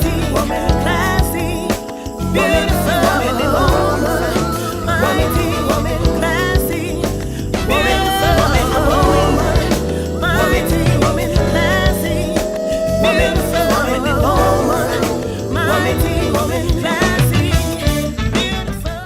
mighty woman, classy, beautiful woman, mighty woman, classy, beautiful woman, mighty woman, classy, beautiful woman, mighty woman, classy, beautiful.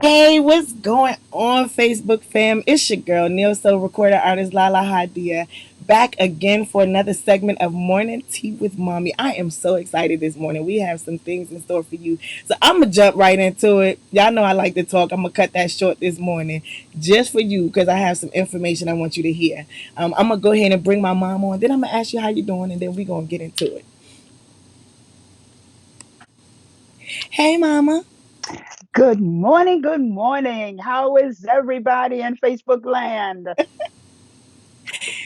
Hey, what's going on, Facebook fam? It's your girl, Neil Soul recorder artist Lahla-Hadiya, back again for another segment of Morning Tea with Mommy. I am so excited this morning. We have some things in store for you. So I'm going to jump right into it. Y'all know I like to talk. I'm going to cut that short this morning just for you because I have some information I want you to hear. I'm going to go ahead and bring my mom on. Then I'm going to ask you how you doing, and then we're going to get into it. Hey, Mama. Good morning. Good morning. How is everybody in Facebook land?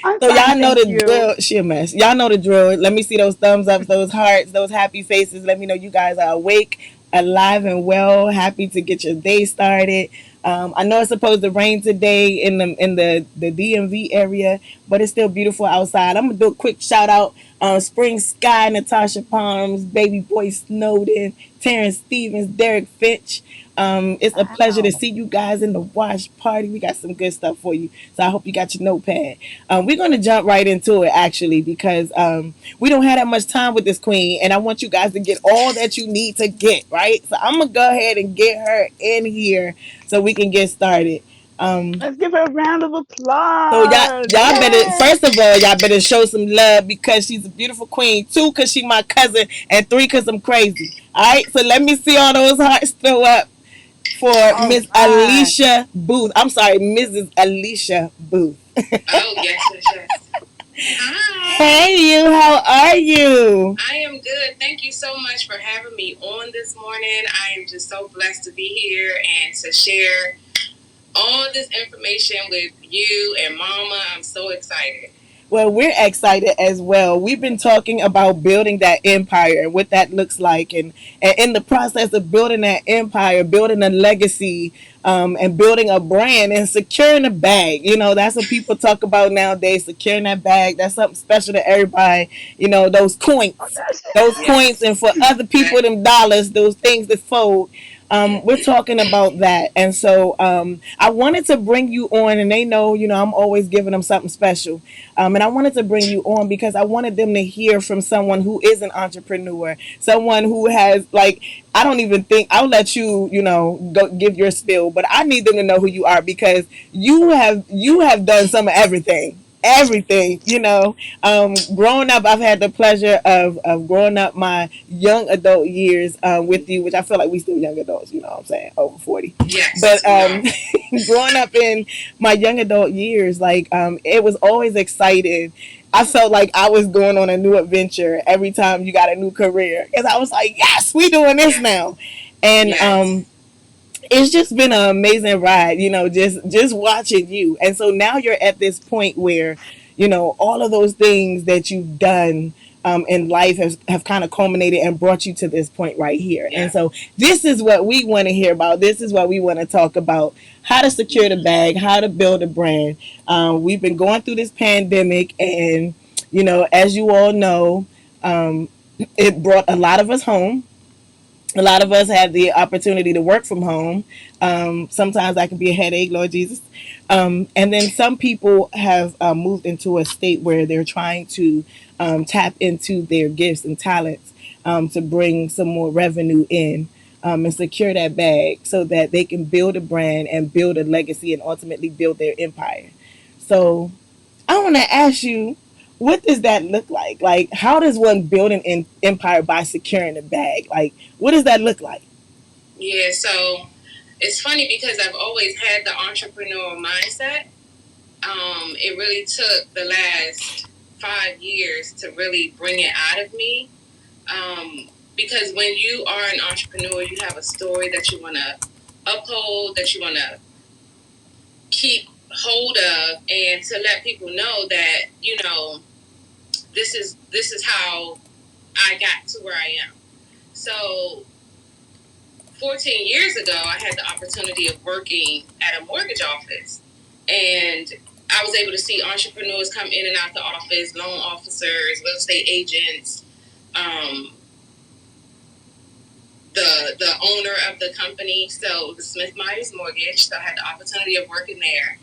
I'm So fine, y'all know thank the you. drill. She a mess. Y'all know the drill. Let me see those thumbs ups, those hearts, those happy faces. Let me know you guys are awake, alive, and well. Happy to get your day started. I know it's supposed to rain today in the DMV area, but it's still beautiful outside. I'm gonna do a quick shout out. Spring Sky, Natasha Palms, Baby Boy Snowden, Terrence Stevens, Derek Finch. It's a pleasure to Wow. see you guys in the watch party. We got some good stuff for you. So I hope you got your notepad. We're going to jump right into it, actually, because we don't have that much time with this queen, and I want you guys to get all that you need to get, right? So I'm going to go ahead and get her in here so we can get started. Um, Let's give her a round of so y'all, applause. y'all better Yay! first of all, y'all better show some love because she's a beautiful queen. Two, because she my cousin, and three, because I'm crazy. All right, so let me see all those hearts throw up for All Miss right. Alicia Booth. I'm sorry, Mrs. Alicia Booth. Oh, yes, yes, yes. Hi. Hey, you. How are you? I am good. Thank you so much for having me on this morning. I am just so blessed to be here and to share all this information with you and Mama. I'm so excited. Well, we're excited as well. We've been talking about building that empire and what that looks like, and in the process of building that empire, building a legacy, and building a brand and securing a bag. You know, that's what people talk about nowadays. Securing that bag. That's something special to everybody. You know, those coins, Yes. and for other people, them dollars, those things that fold. We're talking about that, and so I wanted to bring you on, and they know, you know, I'm always giving them something special. And I wanted to bring you on because I wanted them to hear from someone who is an entrepreneur, someone who has like I don't even think I'll let you, you know, go give your spill, but I need them to know who you are because you have done some of everything, you know. Growing up, I've had the pleasure of growing up my young adult years with you, which I feel like we still young adults, you know what I'm saying, over 40. Yes, But we are. growing up in my young adult years, like it was always exciting. I felt like I was going on a new adventure every time you got a new career because I was like, yes, we doing this Yes, now. And yes, it's just been an amazing ride, you know, just watching you. And so now you're at this point where, you know, all of those things that you've done in life have kind of culminated and brought you to this point right here. And yeah. so this is what we want to hear about. This is what we want to talk about: how to secure the bag, how to build a brand. We've been going through this pandemic, and you know, as you all know, um, it brought a lot of us home. A lot of us have the opportunity to work from home. Sometimes that can be a headache, Lord Jesus. And then some people have moved into a state where they're trying to tap into their gifts and talents to bring some more revenue in, and secure that bag so that they can build a brand and build a legacy and ultimately build their empire. So I want to ask you, what does that look like? Like, how does one build an empire by securing a bag? Like, what does that look like? Yeah, so it's funny because I've always had the entrepreneur mindset. It really took the last 5 years to really bring it out of me. Because when you are an entrepreneur, you have a story that you want to uphold, that you want to keep hold of, and to let people know that this is how I got to where I am. So 14 years ago, I had the opportunity of working at a mortgage office, and I was able to see entrepreneurs come in and out the office, loan officers, real estate agents, um, the owner of the company. So the Smith Myers Mortgage. So I had the opportunity of working there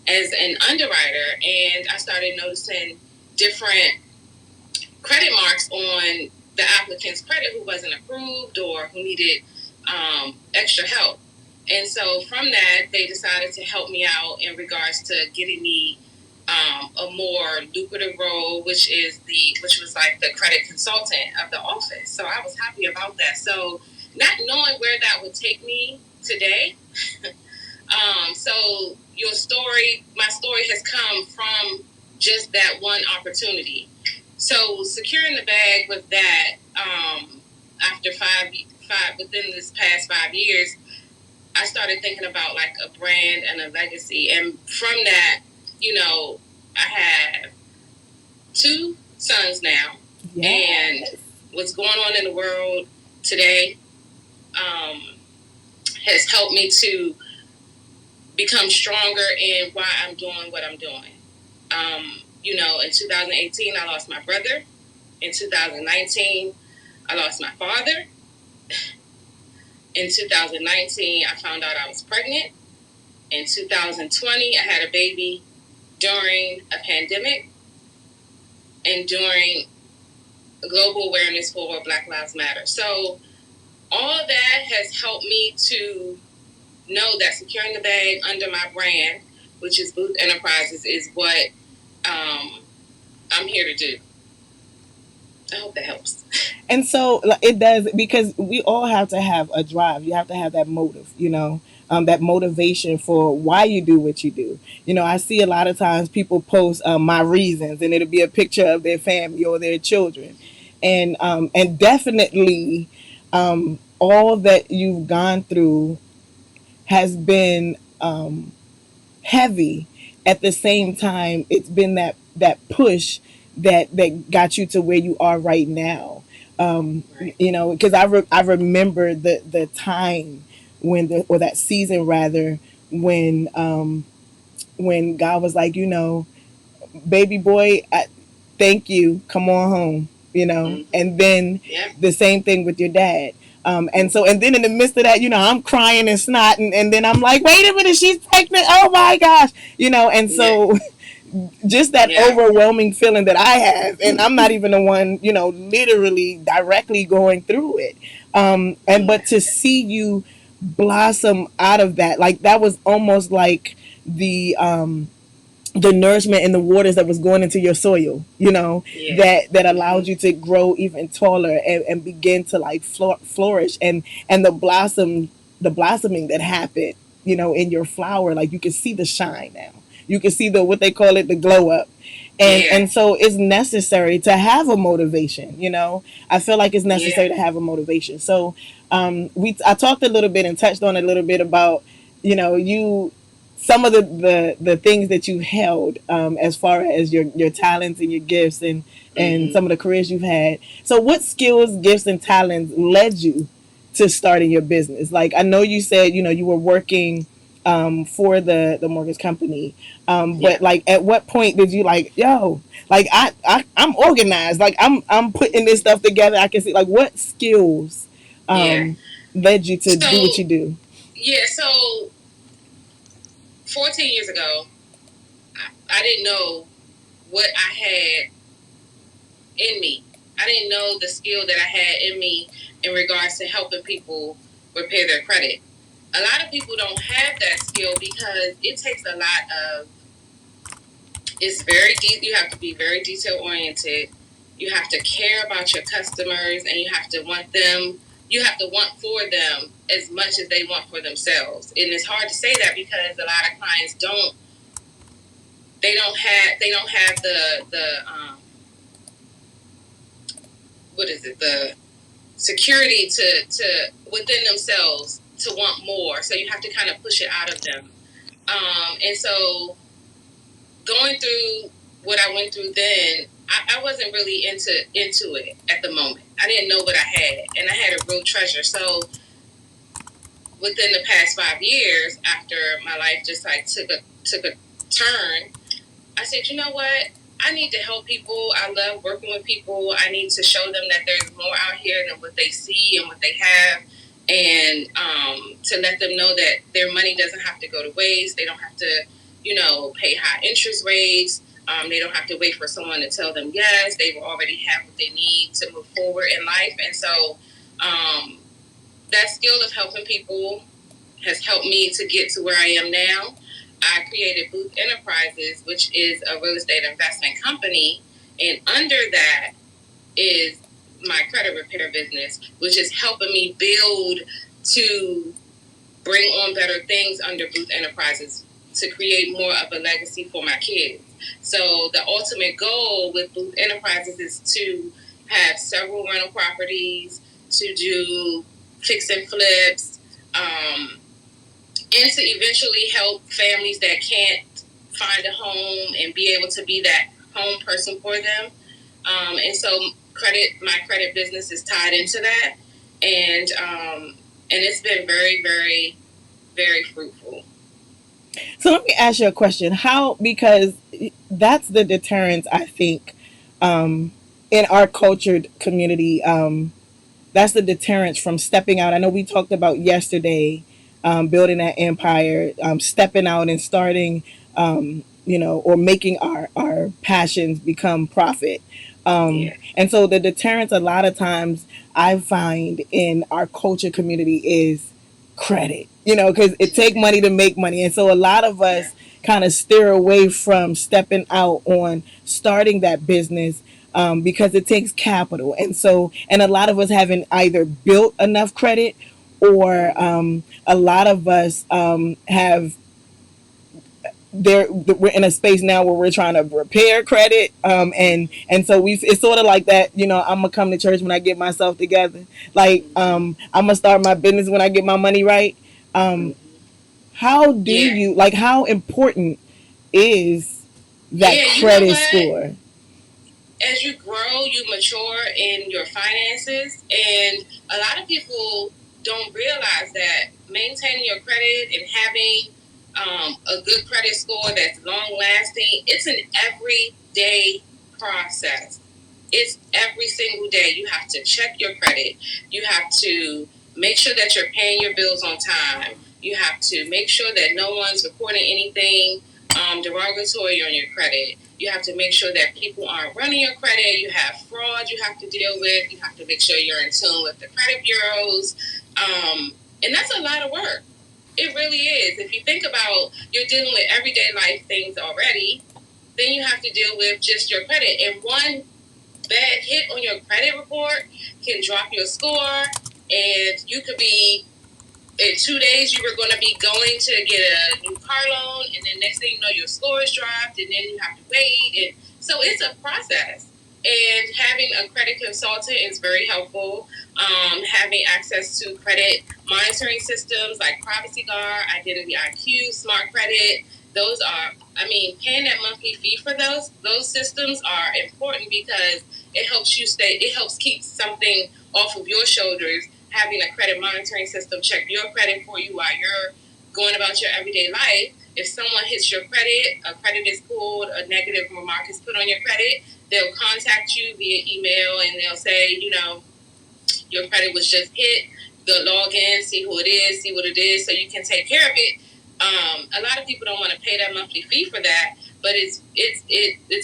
as an underwriter, and I started noticing different credit marks on the applicant's credit who wasn't approved or who needed extra help. And so from that, they decided to help me out in regards to getting me a more lucrative role, which was like the credit consultant of the office. So I was happy about that. So not knowing where that would take me today. So my story has come from just that one opportunity. So securing the bag with that, after within this past 5 years, I started thinking about like a brand and a legacy. And from that, I have 2 sons now. Yes. And what's going on in the world today has helped me to become stronger in why I'm doing what I'm doing. In 2018, I lost my brother. In 2019, I lost my father. In 2019, I found out I was pregnant. In 2020, I had a baby during a pandemic and during global awareness for Black Lives Matter. So all of that has helped me to know that securing the bag under my brand, which is Booth Enterprises, is what I'm here to do. I hope that helps. And so it does, because we all have to have a drive. You have to have that motive, that motivation for why you do what you do. I see a lot of times people post my reasons, and it'll be a picture of their family or their children, and definitely all that you've gone through has been heavy. At the same time, it's been that push that got you to where you are right now. Right. Because I remember the time or that season rather, when God was like, baby boy, thank you, come on home, Mm-hmm. and then Yeah. the same thing with your dad. And then in the midst of that, I'm crying and snotting, and then I'm like, wait a minute, she's pregnant. Oh my gosh, and so just that overwhelming feeling that I have, and I'm not even the one, literally directly going through it. But to see you blossom out of that, like that was almost like the nourishment and the waters that was going into your soil, that allowed you to grow even taller and begin to like flourish, and the blossoming that happened, in your flower, like you can see the shine now. You can see the, what they call it, the glow up. And so it's necessary to have a motivation, I feel like it's necessary to have a motivation. So I talked a little bit and touched on a little bit about, you some of the things that you've held, as far as your talents and your gifts, and some of the careers you've had. So what skills, gifts, and talents led you to starting your business? Like, I know you said, you were working for the mortgage company, but like at what point did you like, yo, like I'm organized, like I'm putting this stuff together, I can see, like, what skills led you to do what you do? So 14 years ago, I didn't know what I had in me. I didn't know the skill that I had in me in regards to helping people repair their credit. A lot of people don't have that skill because it takes a lot of, it's very deep. You have to be very detail oriented. You have to care about your customers, and you have to want for them as much as they want for themselves. And it's hard to say that because a lot of clients don't have the what is it, the security to within themselves to want more. So you have to kind of push it out of them. And so going through what I went through then, I wasn't really into it at the moment. I didn't know what I had, and I had a real treasure. So within the past 5 years, after my life just like took a turn, I said, you know what? I need to help people. I love working with people. I need to show them that there's more out here than what they see and what they have, and to let them know that their money doesn't have to go to waste. They don't have to, pay high interest rates. They don't have to wait for someone to tell them yes. They will already have what they need to move forward in life. And so that skill of helping people has helped me to get to where I am now. I created Booth Enterprises, which is a real estate investment company. And under that is my credit repair business, which is helping me build to bring on better things under Booth Enterprises to create more of a legacy for my kids. So the ultimate goal with Booth Enterprises is to have several rental properties, to do fix and flips, and to eventually help families that can't find a home and be able to be that home person for them. And so my credit business is tied into that, and it's been very, very, very fruitful. So let me ask you a question. How, because that's the deterrence, I think, in our cultured community. That's the deterrence from stepping out. I know we talked about yesterday, building that empire, stepping out and starting, or making our passions become profit. Yeah. And so the deterrence a lot of times I find in our culture community is credit, because it take money to make money. And so a lot of us kind of steer away from stepping out on starting that business, because it takes capital. And so, and a lot of us haven't either built enough credit, or a lot of us have we're in a space now where we're trying to repair credit, and so it's sort of like that. I'm gonna come to church when I get myself together, like, I'm gonna start my business when I get my money right. How do you, like, how important is that credit score? As you grow, you mature in your finances, and a lot of people don't realize that maintaining your credit and having a good credit score that's long lasting, it's an everyday process. It's every single day. You have to check your credit. You have to make sure that you're paying your bills on time. You have to make sure that no one's reporting anything derogatory on your credit. You have to make sure that people aren't running your credit. You have fraud you have to deal with. You have to make sure you're in tune with the credit bureaus. And that's a lot of work. It really is. If you think about, you're dealing with everyday life things already, then you have to deal with just your credit. And one bad hit on your credit report can drop your score, and you could be, in 2 days you were going to be going to get a new car loan, and then next thing you know your score is dropped, and then you have to wait. And so it's a process, and having a credit consultant is very helpful. Having access to credit monitoring systems like Privacy Guard, Identity IQ, Smart Credit, those are, paying that monthly fee for those systems are important, because it helps keep something off of your shoulders. Having a credit monitoring system check your credit for you while you're going about your everyday life. If someone hits your credit, a credit is pulled, a negative remark is put on your credit, they'll contact you via email, and they'll say, your credit was just hit. They'll log in, see who it is, see what it is, so you can take care of it. A lot of people don't want to pay that monthly fee for that, but it's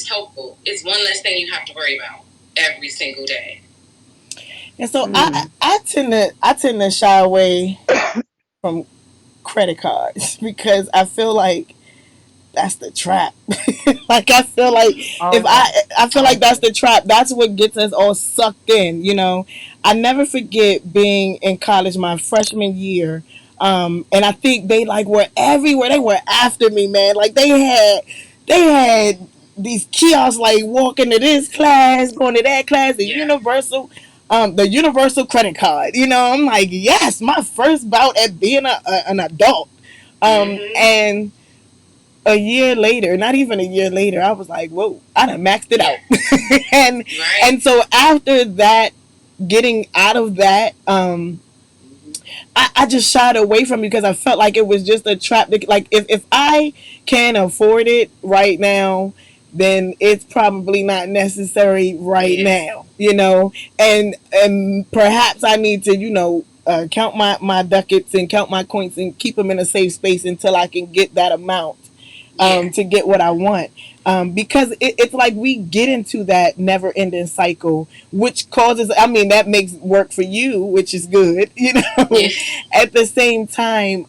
helpful. It's one less thing you have to worry about every single day. And so I tend to shy away from credit cards because I feel like that's the trap. Like, I feel like if I feel like that's the trap. That's what gets us all sucked in. I never forget being in college my freshman year, and I think they like were everywhere. They were after me, man. Like, they had these kiosks, like walking to this class, going to that class, the universal credit card. I'm like, yes, my first bout at being an adult. And a year later, not even a year later, I was like, whoa, I done maxed it out. and so after that, getting out of that, I just shied away from it because I felt like it was just a trap. Like, if I can't afford it right now, then it's probably not necessary right Yeah. now, and perhaps I need to, count my ducats and count my coins and keep them in a safe space until I can get that amount, Yeah. to get what I want. Because it's like we get into that never ending cycle, which causes, I mean, that makes work for you, which is good, Yeah. At the same time,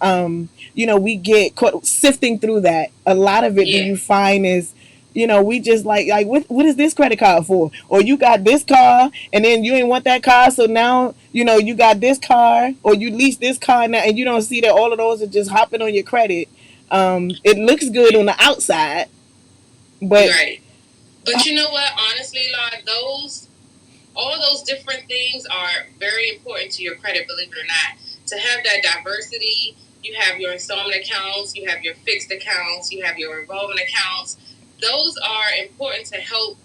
we get caught sifting through that. A lot of it, do Yeah. you find, is, we just like what is this credit card for? Or you got this car and then you ain't want that car, so now you got this car, or you lease this car now, and you don't see that all of those are just hopping on your credit. It looks good on the outside, You're but right. But you know what? Honestly, like all those different things are very important to your credit, believe it or not. To have that diversity, you have your installment accounts, you have your fixed accounts, you have your revolving accounts. Those are important to help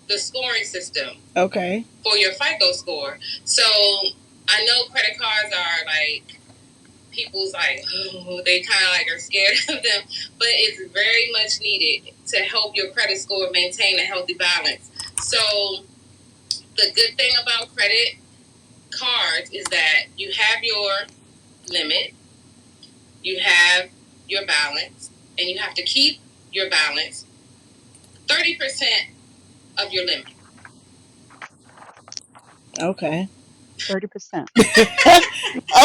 the scoring system okay, for your FICO score. So I know credit cards are like people's like, oh, they kind of like are scared of them, but it's very much needed to help your credit score maintain a healthy balance. So the good thing about credit cards is that you have your limit, you have your balance, and you have to keep your balance 30% of your limit. okay, 30%.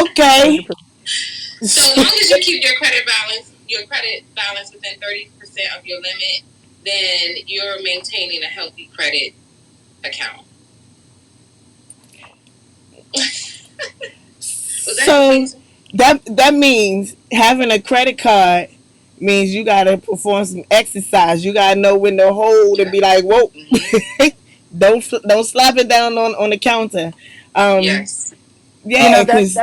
okay. 30%. So as long as you keep your credit balance within 30% of your limit, then you're maintaining a healthy credit account. Was that So that means having a credit card means you gotta perform some exercise. You gotta know when to hold and be like, whoa, don't slap it down on the counter. Um, Yes. You yeah, know, because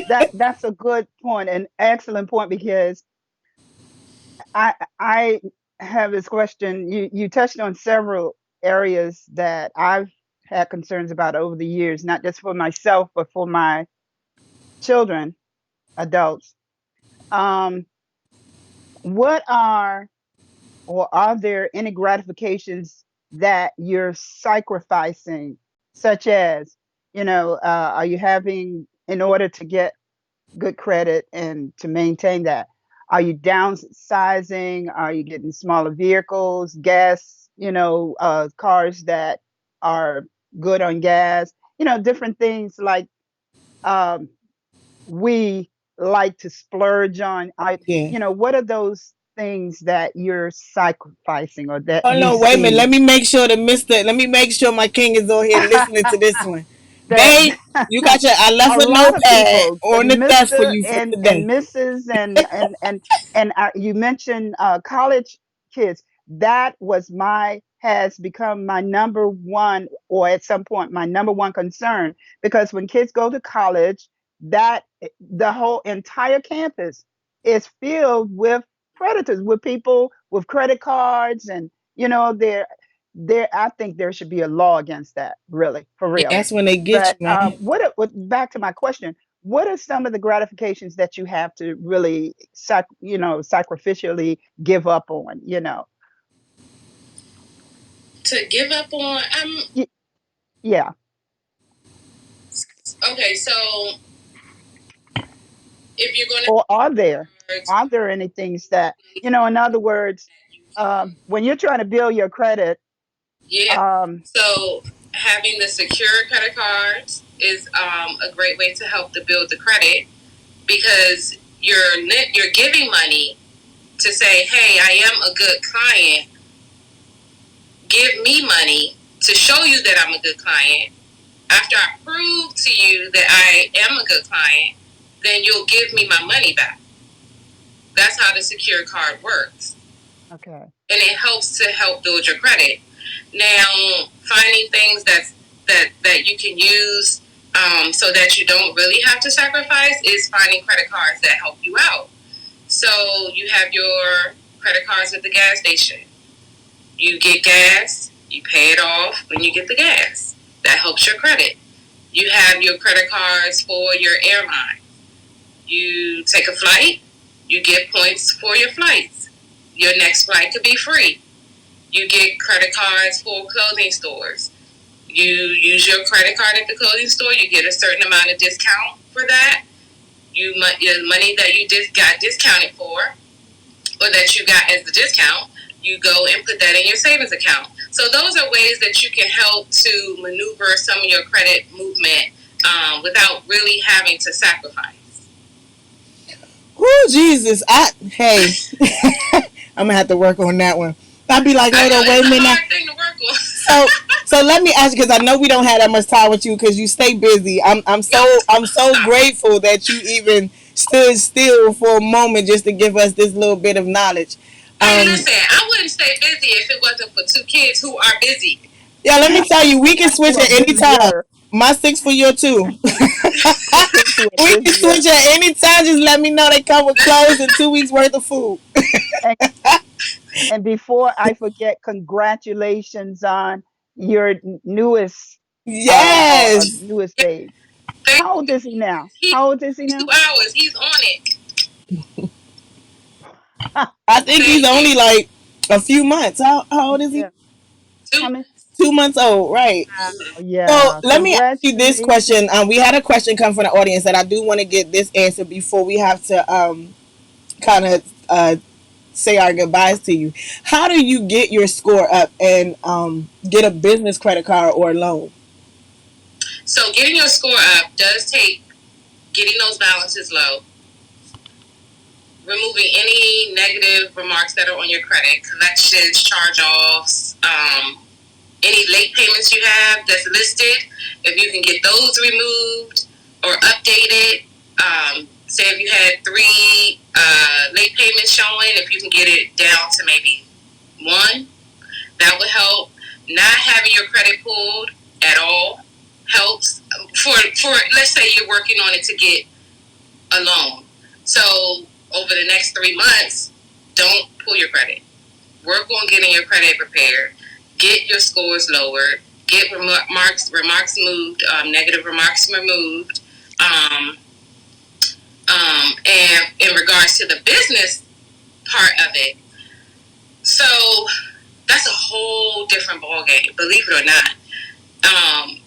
that's a good point, an excellent point, because I have this question. You touched on several areas that I've had concerns about over the years, not just for myself, but for my children, adults. Um, what are or are there any gratifications that you're sacrificing, such as, are you having, in order to get good credit and to maintain that, are you downsizing? Are you getting smaller vehicles, gas, cars that are good on gas, different things like, um, we like to splurge on. yeah. What are those things that you're sacrificing or that Oh you no, wait a minute. see Let me make sure my king is on here listening to this one. that Babe, you got your I left a a lot of notepad people, on the desk for Mr. you for and today. Mrs. and you mentioned college kids. That was my has become my number one, or at some point my number one concern, because when kids go to college, that the whole entire campus is filled with predators, with people with credit cards, and there. I think there should be a law against that, really, for Yeah, real. that's when they get But you, man. back to my question, what are some of the gratifications that you have to really sacrificially give up on? To give up on Y- yeah. okay, so if you're going to Or are there cards, are there any things that, in other words, you when you're trying to build your credit, yeah. um, So having the secure credit cards is a great way to help to build the credit because you're giving money to say, hey, I am a good client. Give me money to show you that I'm a good client. After I prove to you that I am a good client, then you'll give me my money back. That's how the secure card works. okay, And it helps to help build your credit. Now, finding things that you can use so that you don't really have to sacrifice is finding credit cards that help you out. So you have your credit cards at the gas station. You get gas, you pay it off when you get the gas. That helps your credit. You have your credit cards for your airline. You take a flight, you get points for your flights. Your next flight could be free. You get credit cards for clothing stores. You use your credit card at the clothing store. You get a certain amount of discount for that. Your money that you just got discounted for, or that you got as the discount, you go and put that in your savings account. So those are ways that you can help to maneuver some of your credit movement without really having to sacrifice. Oh Jesus! Hey, I'm gonna have to work on that one. I'd be like, hold on, wait a minute. Hard thing to work on. So let me ask you, because I know we don't have that much time with you because you stay busy. I'm so grateful that you even stood still for a moment just to give us this little bit of knowledge. Hey, listen, I wouldn't stay busy if it wasn't for two kids who are busy. Yeah, let me tell you, we can switch at any time. My six for your two. We can switch at any time. Just let me know they come with clothes and 2 weeks worth of food. And, and before I forget, congratulations on your Yes. newest babe. How old is he now? He How old is he now? 2 hours. He's on it. I think he's only like a few months. How old is he? Yeah. How many? 2 months old, right? Oh, So yeah. let me ask you this Congratulations. question. We had a question come from the audience that I do want to get this answer before we have to kind of say our goodbyes to you. How do you get your score up and get a business credit card or loan? So getting your score up does take getting those balances low, removing any negative remarks that are on your credit, collections, charge-offs, any late payments you have that's listed. If you can get those removed or updated, say if you had 3 late payments showing, if you can get it down to maybe 1, that would help. Not having your credit pulled at all helps. For let's say you're working on it to get a loan. So over the next 3 months, don't pull your credit. Work on getting your credit prepared. Get your scores lowered. Get remarks moved, negative remarks removed. And in regards to the business part of it, so that's a whole different ballgame, believe it or not. Um,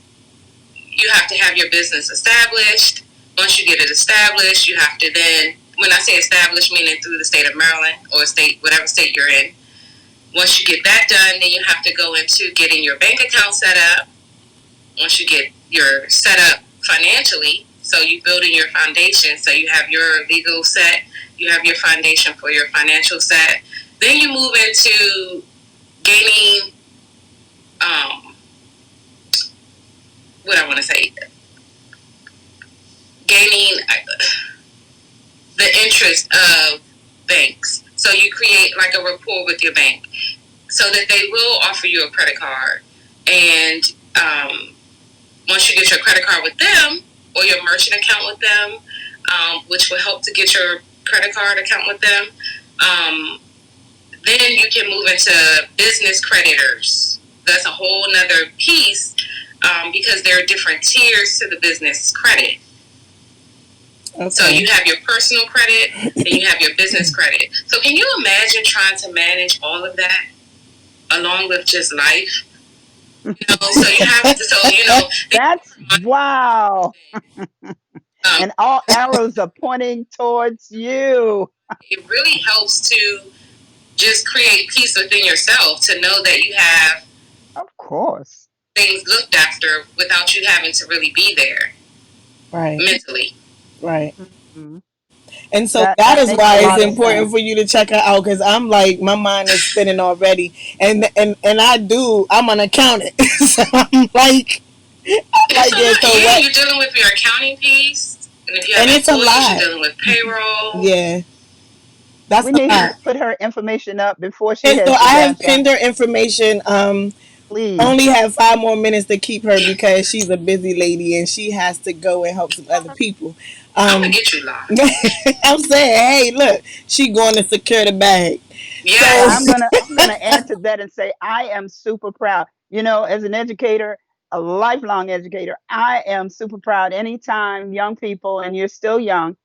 you have to have your business established. Once you get it established, you have to then, when I say established, meaning through the state of Maryland or state, whatever state you're in. Once you get that done, then you have to go into getting your bank account set up. Once you get your set up financially, so you building your foundation, so you have your legal set, you have your foundation for your financial set. Then you move into gaining, what I want to say, gaining the interest of banks. So you create like a rapport with your bank, so that they will offer you a credit card. And once you get your credit card with them or your merchant account with them, which will help to get your credit card account with them, then you can move into business creditors. That's a whole nother piece, because there are different tiers to the business credit. Okay. So you have your personal credit and you have your business credit. So can you imagine trying to manage all of that along with just life? So you have to, That's wow. And all arrows are pointing towards you. It really helps to just create peace within yourself, to know that you have, of course, things looked after without you having to really be there, right, mentally. Right. Mm-hmm. And so that is makes a why it's lot of important sense. for you to check her out, because I'm like, my mind is spinning already, and I'm an accountant, so I'm like yeah, so you're dealing with your accounting piece, and if you have it's a employees, lot. you're dealing with payroll. Yeah, that's We a need lot. to put her information up before she And so has to I have dash out. pinned her information. Please. Only have 5 more minutes to keep her because she's a busy lady and she has to go and help some other people. I'm gonna get you live. I'm saying, hey, look, she going to secure the bag. Yes. I'm gonna add to that and say I am super proud. As an educator, a lifelong educator, I am super proud. Anytime young people, and you're still young,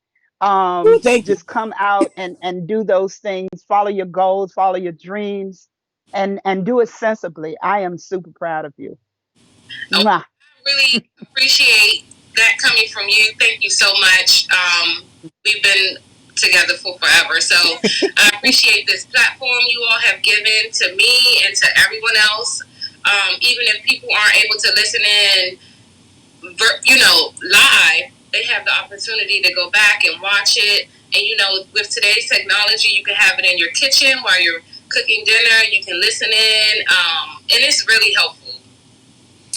Ooh, thank you. just come out and do those things. Follow your goals, follow your dreams. and do it sensibly. I am super proud of you. Oh, Mwah. I really appreciate that coming from you. Thank you so much. We've been together for forever, so I appreciate this platform you all have given to me and to everyone else. Even if people aren't able to listen in, live, they have the opportunity to go back and watch it. And with today's technology, you can have it in your kitchen while you're cooking dinner. You can listen in, and it's really helpful.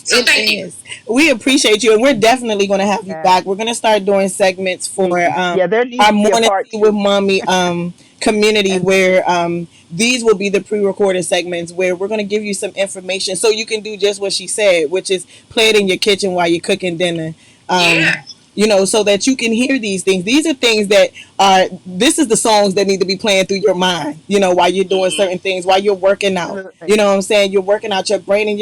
So It thank you. is. We appreciate you, and we're definitely going to have you Yes. back. We're going to start doing segments for Yeah, there needs our to be a morning part tea with two. mommy community, And where these will be the pre-recorded segments where we're going to give you some information so you can do just what she said, which is play it in your kitchen while you're cooking dinner. Um, Yeah. so that you can hear these things. These are things that this is the songs that need to be playing through your mind, while you're doing Mm-hmm. certain things, while you're working out. You absolutely. know what I'm saying? You're working out your brain and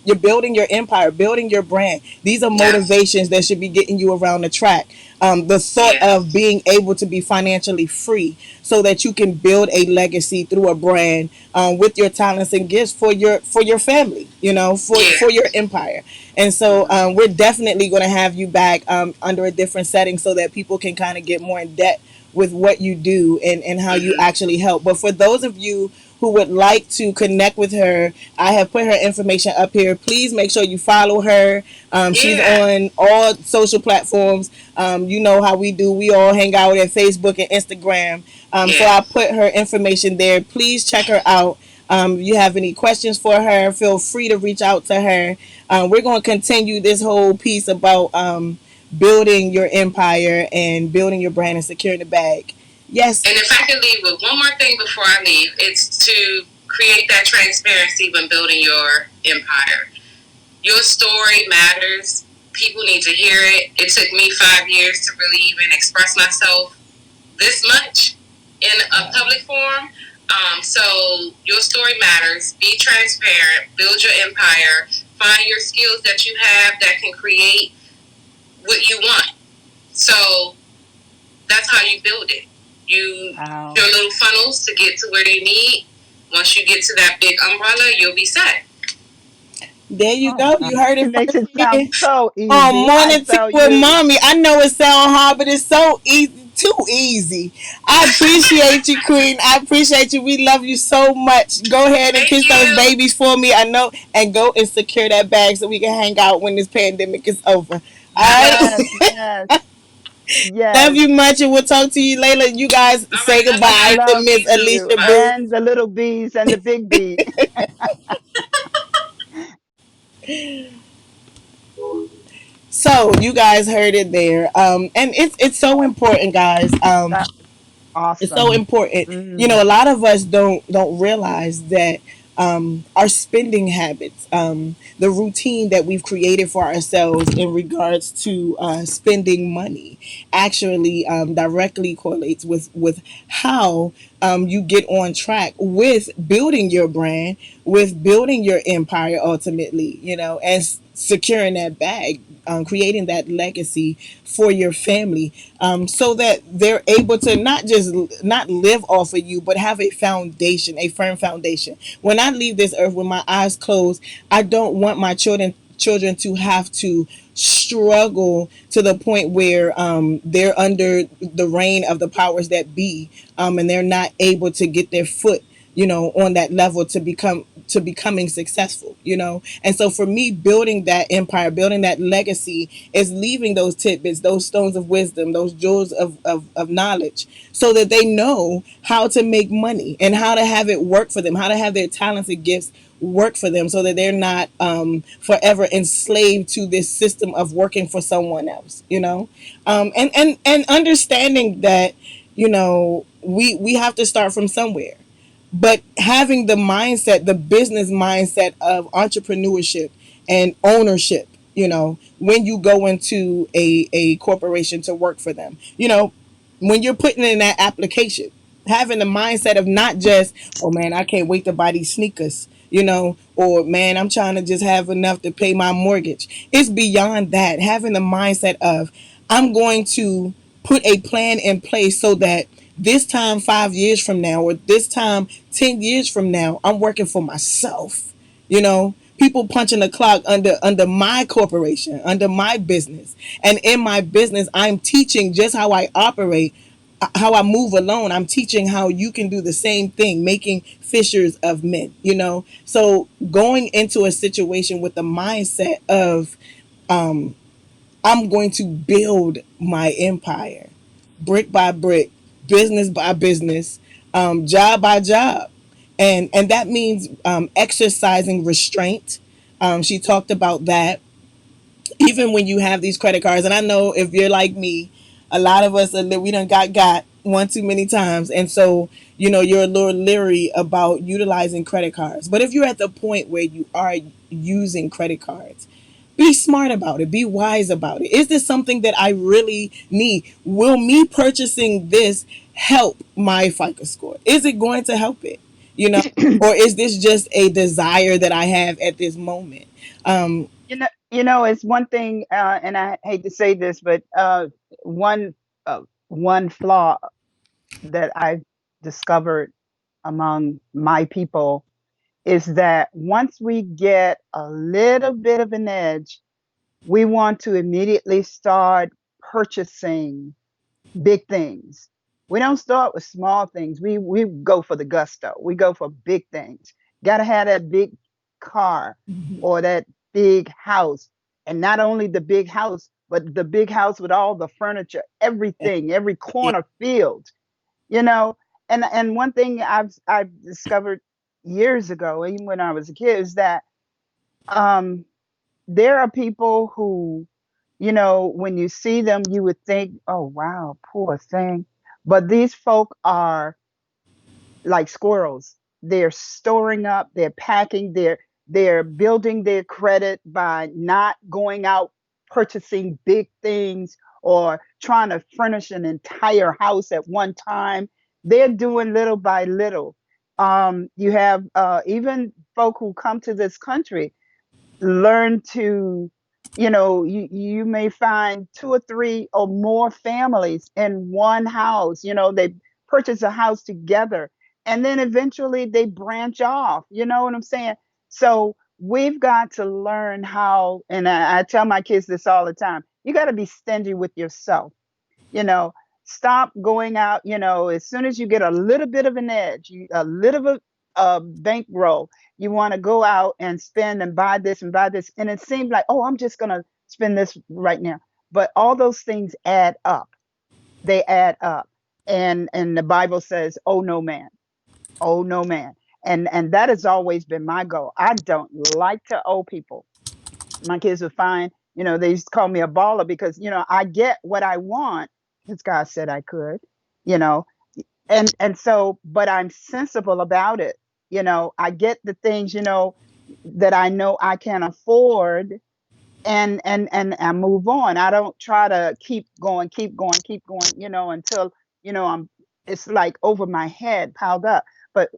you're building your empire, building your brand. These are Yeah. motivations that should be getting you around the track. The thought Yeah. of being able to be financially free so that you can build a legacy through a brand with your talents and gifts for your family, for Yeah. your empire. And so Mhm. we're definitely going to have you back under a different setting so that people can kind of get more in depth with what you do and how you Mm-hmm. actually help. But for those of you who would like to connect with her, I have put her information up here. Please make sure you follow her. She's Yeah. on all social platforms. You know how we do. We all hang out at Facebook and Instagram. So Yeah. I put her information there. Please check her out. If you have any questions for her, feel free to reach out to her. We're going to continue this whole piece about building your empire and building your brand and securing the bag. Yes. And if I could leave with one more thing before I leave, it's to create that transparency when building your empire. Your story matters. People need to hear it. It took me 5 years to really even express myself this much in a public forum. So your story matters. Be transparent. Build your empire. Find your skills that you have that can create what you want. So that's how you build it. You Wow. your little funnels to get to where they need. Once you get to that big umbrella, you'll be set. There you Oh go. God. You heard She it makes first it sound here so on easy. I Morning Tea tell with you. Mommy. I know it sounds hard, but it's so easy. Too easy. I appreciate you, Queen. I appreciate you. We love you so much. Go ahead and Thank kiss those you. babies for me. I know. And go and secure that bag so we can hang out when this pandemic is over. All right. Yes, yes, Love yes. you much, and we'll talk to you later. You guys All say right, love you goodbye guys. to Love Miss You too. you Alicia Bye. Boo. and the little bees and the big bee. So you guys heard it there, and it's so important, guys. That was It's so awesome. important. Mm. A lot of us don't realize that our spending habits, the routine that we've created for ourselves in regards to spending money, actually directly correlates with how you get on track with building your brand, with building your empire ultimately. And securing that bag, creating that legacy for your family, so that they're able to not live off of you, but have a foundation, a firm foundation. When I leave this earth with my eyes closed, I don't want my children to have to struggle to the point where they're under the reign of the powers that be, and they're not able to get their foot on that level to becoming successful. And so for me, building that empire, building that legacy is leaving those tidbits, those stones of wisdom, those jewels of knowledge, so that they know how to make money and how to have it work for them, how to have their talents and gifts work for them, so that they're not forever enslaved to this system of working for someone else. And understanding that we have to start from somewhere, but having the mindset, the business mindset of entrepreneurship and ownership, when you go into a corporation to work for them, when you're putting in that application, having the mindset of not just, oh man, I can't wait to buy these sneakers, or man, I'm trying to just have enough to pay my mortgage. It's beyond that. Having the mindset of, I'm going to put a plan in place so that this time 5 years from now, or this time 10 years from now, I'm working for myself. You know, people punching the clock under my corporation, under my business. And in my business, I'm teaching just how I operate, how I move alone. I'm teaching how you can do the same thing, making fishers of men, you know? So going into a situation with the mindset of, I'm going to build my empire brick by brick, business by business, job by job. And that means exercising restraint. She talked about that. Even when you have these credit cards, and I know if you're like me, a lot of us we done got one too many times, and so you're a little leery about utilizing credit cards. But if you're at the point where you are using credit cards, be smart about it. Be wise about it. Is this something that I really need? Will me purchasing this help my FICO score? Is it going to help it? You know, or is this just a desire that I have at this moment? Um, It's one thing, and I hate to say this, but one one flaw that I've discovered among my people is that once we get a little bit of an edge, we want to immediately start purchasing big things. We don't start with small things. We go for the gusto. We go for big things. Got to have that big car or that big house, and not only the big house, but the big house with all the furniture, everything, every yeah, corner filled. You know, and one thing I've discovered years ago, even when I was a kid, is that um, there are people who, when you see them, you would think, oh, wow, poor thing. But these folk are like squirrels. They're storing up, they're packing, they're building their credit by not going out purchasing big things or trying to furnish an entire house at one time. They're doing little by little. You have even folk who come to this country learn to, you may find two or three or more families in one house. They purchase a house together, and then eventually they branch off. You know what I'm saying? So we've got to learn how, and I tell my kids this all the time, you got to be stingy with yourself. you know Stop going out. As soon as you get a little bit of an edge, a little bit bankroll, you want to go out and spend and buy this and buy this, and it seems like, oh, I'm just going to spend this right now. But all those things add up. They add up. And the Bible says, oh no man, oh no man. And that has always been my goal. I don't like to owe people. My kids are fine. They used to call me a baller because, I get what I want because God said I could, you know, and so, but I'm sensible about it. I get the things, that I know I can afford, and I move on. I don't try to keep going, until, I'm, it's like over my head piled up. But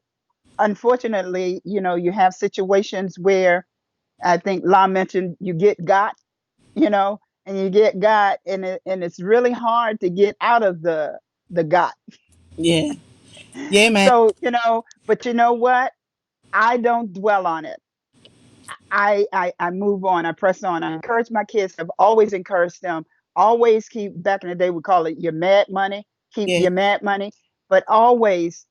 unfortunately, you have situations where I think La mentioned you get got, and you get got, and it's really hard to get out of the got. yeah, yeah, man. So, but you know what? I don't dwell on it. I move on. I press on. I encourage my kids. I've always encouraged them. Always keep. Back in the day, we call it your mad money. Keep Yeah, your mad money, but always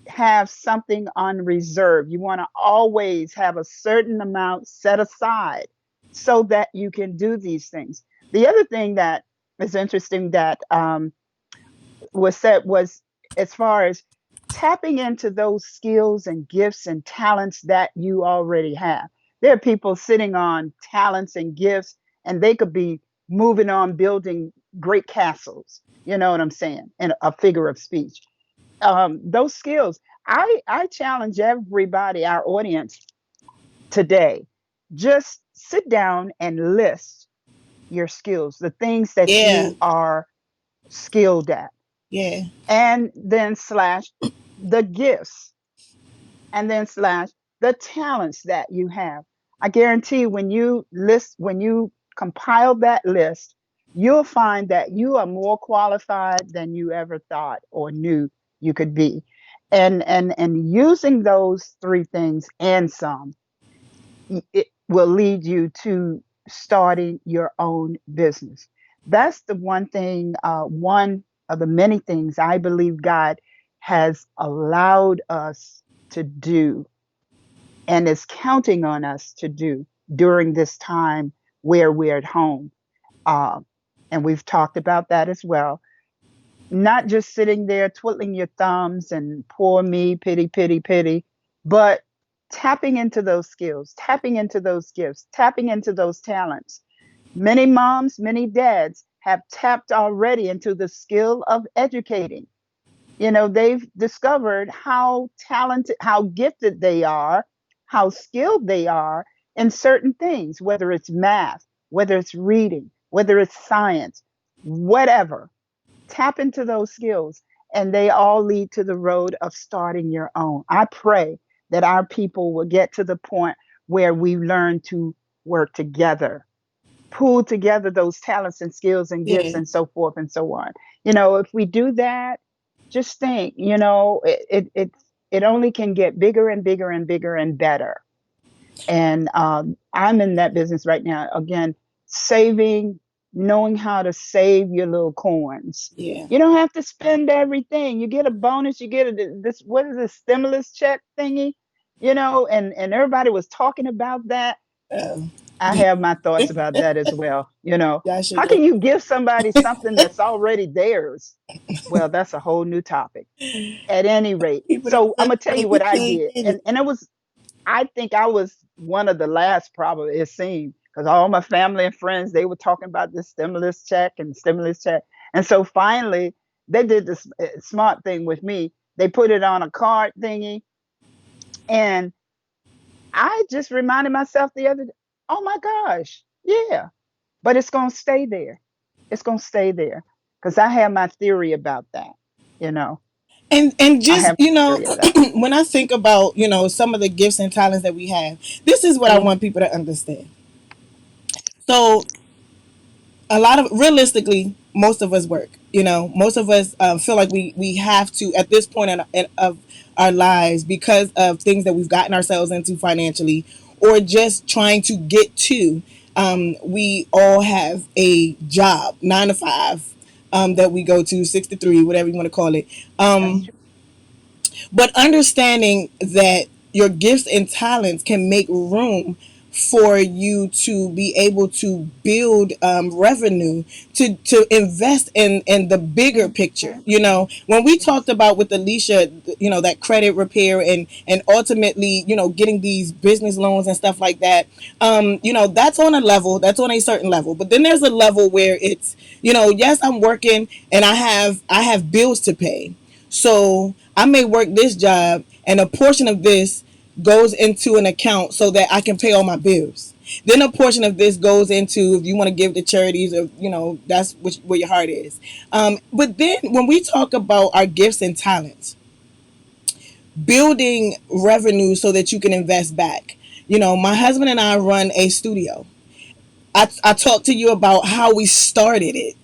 have something on reserve. You want to always have a certain amount set aside so that you can do these things. The other thing that is interesting that was said was, as far as tapping into those skills and gifts and talents that you already have. There are people sitting on talents and gifts, and they could be moving on building great castles. You know what I'm saying? In a figure of speech. Those skills. I challenge everybody, our audience today, just sit down and list your skills, the things that yeah, you are skilled at, yeah, and then slash the gifts, and then slash the talents that you have. I guarantee when you compile that list, you'll find that you are more qualified than you ever thought or knew you could be. And using those three things and some, it will lead you to starting your own business. That's the one thing, one of the many things I believe God has allowed us to do and is counting on us to do during this time where we're at home. Uh, and we've talked about that as well. Not just sitting there twiddling your thumbs and poor me, pity, pity, pity, but tapping into those skills, tapping into those gifts, tapping into those talents. Many moms, many dads have tapped already into the skill of educating. They've discovered how talented, how gifted they are, how skilled they are in certain things, whether it's math, whether it's reading, whether it's science, whatever. Tap into those skills, and they all lead to the road of starting your own. I pray that our people will get to the point where we learn to work together, pool together those talents and skills and gifts Yeah. and so forth and so on. If we do that, just think, it only can get bigger and bigger and bigger and better. And I'm in that business right now. Again, saving, knowing how to save your little coins. Yeah. You don't have to spend everything. You get a bonus. You get this. What is this stimulus check thingy? And everybody was talking about that. Um, I have my thoughts about that as well. y'all should How just can you give somebody something that's already theirs? Well, that's a whole new topic. At any rate, people don't so I'm gonna tell understand you you what I can't did, get it. and it was, I think I was one of the last, probably, it seemed, because all my family and friends, they were talking about this stimulus check and stimulus check. And so finally, they did this smart thing with me. They put it on a card thingy. And I just reminded myself the other day, oh my gosh, yeah, but it's going to stay there. It's going to stay there because I have my theory about that. You know, And I just have my theory of that. when I think about some of the gifts and talents that we have, this is what I Mhm. want people to understand. So a lot of realistically, most of us work. Most of us feel like we have to at this point of our lives because of things that we've gotten ourselves into financially, or just trying to get to. We all have a job, 9 to 5, that we go to, 6 to 3, whatever you want to call it. That's Um, true. but understanding that your gifts and talents can make room for you to be able to build revenue to invest in the bigger picture. When we talked Yes. about with Alicia, that credit repair and ultimately, getting these business loans and stuff like that. That's on a level, that's on a certain level. But then there's a level where it's, yes, I'm working and I have bills to pay. So I may work this job and a portion of this goes into an account so that I can pay all my bills. Then a portion of this goes into, if you want to give to charities, or that's where your heart is. But then when we talk about our gifts and talents, building revenue so that you can invest back. My husband and I run a studio. I talked to you about how we started it.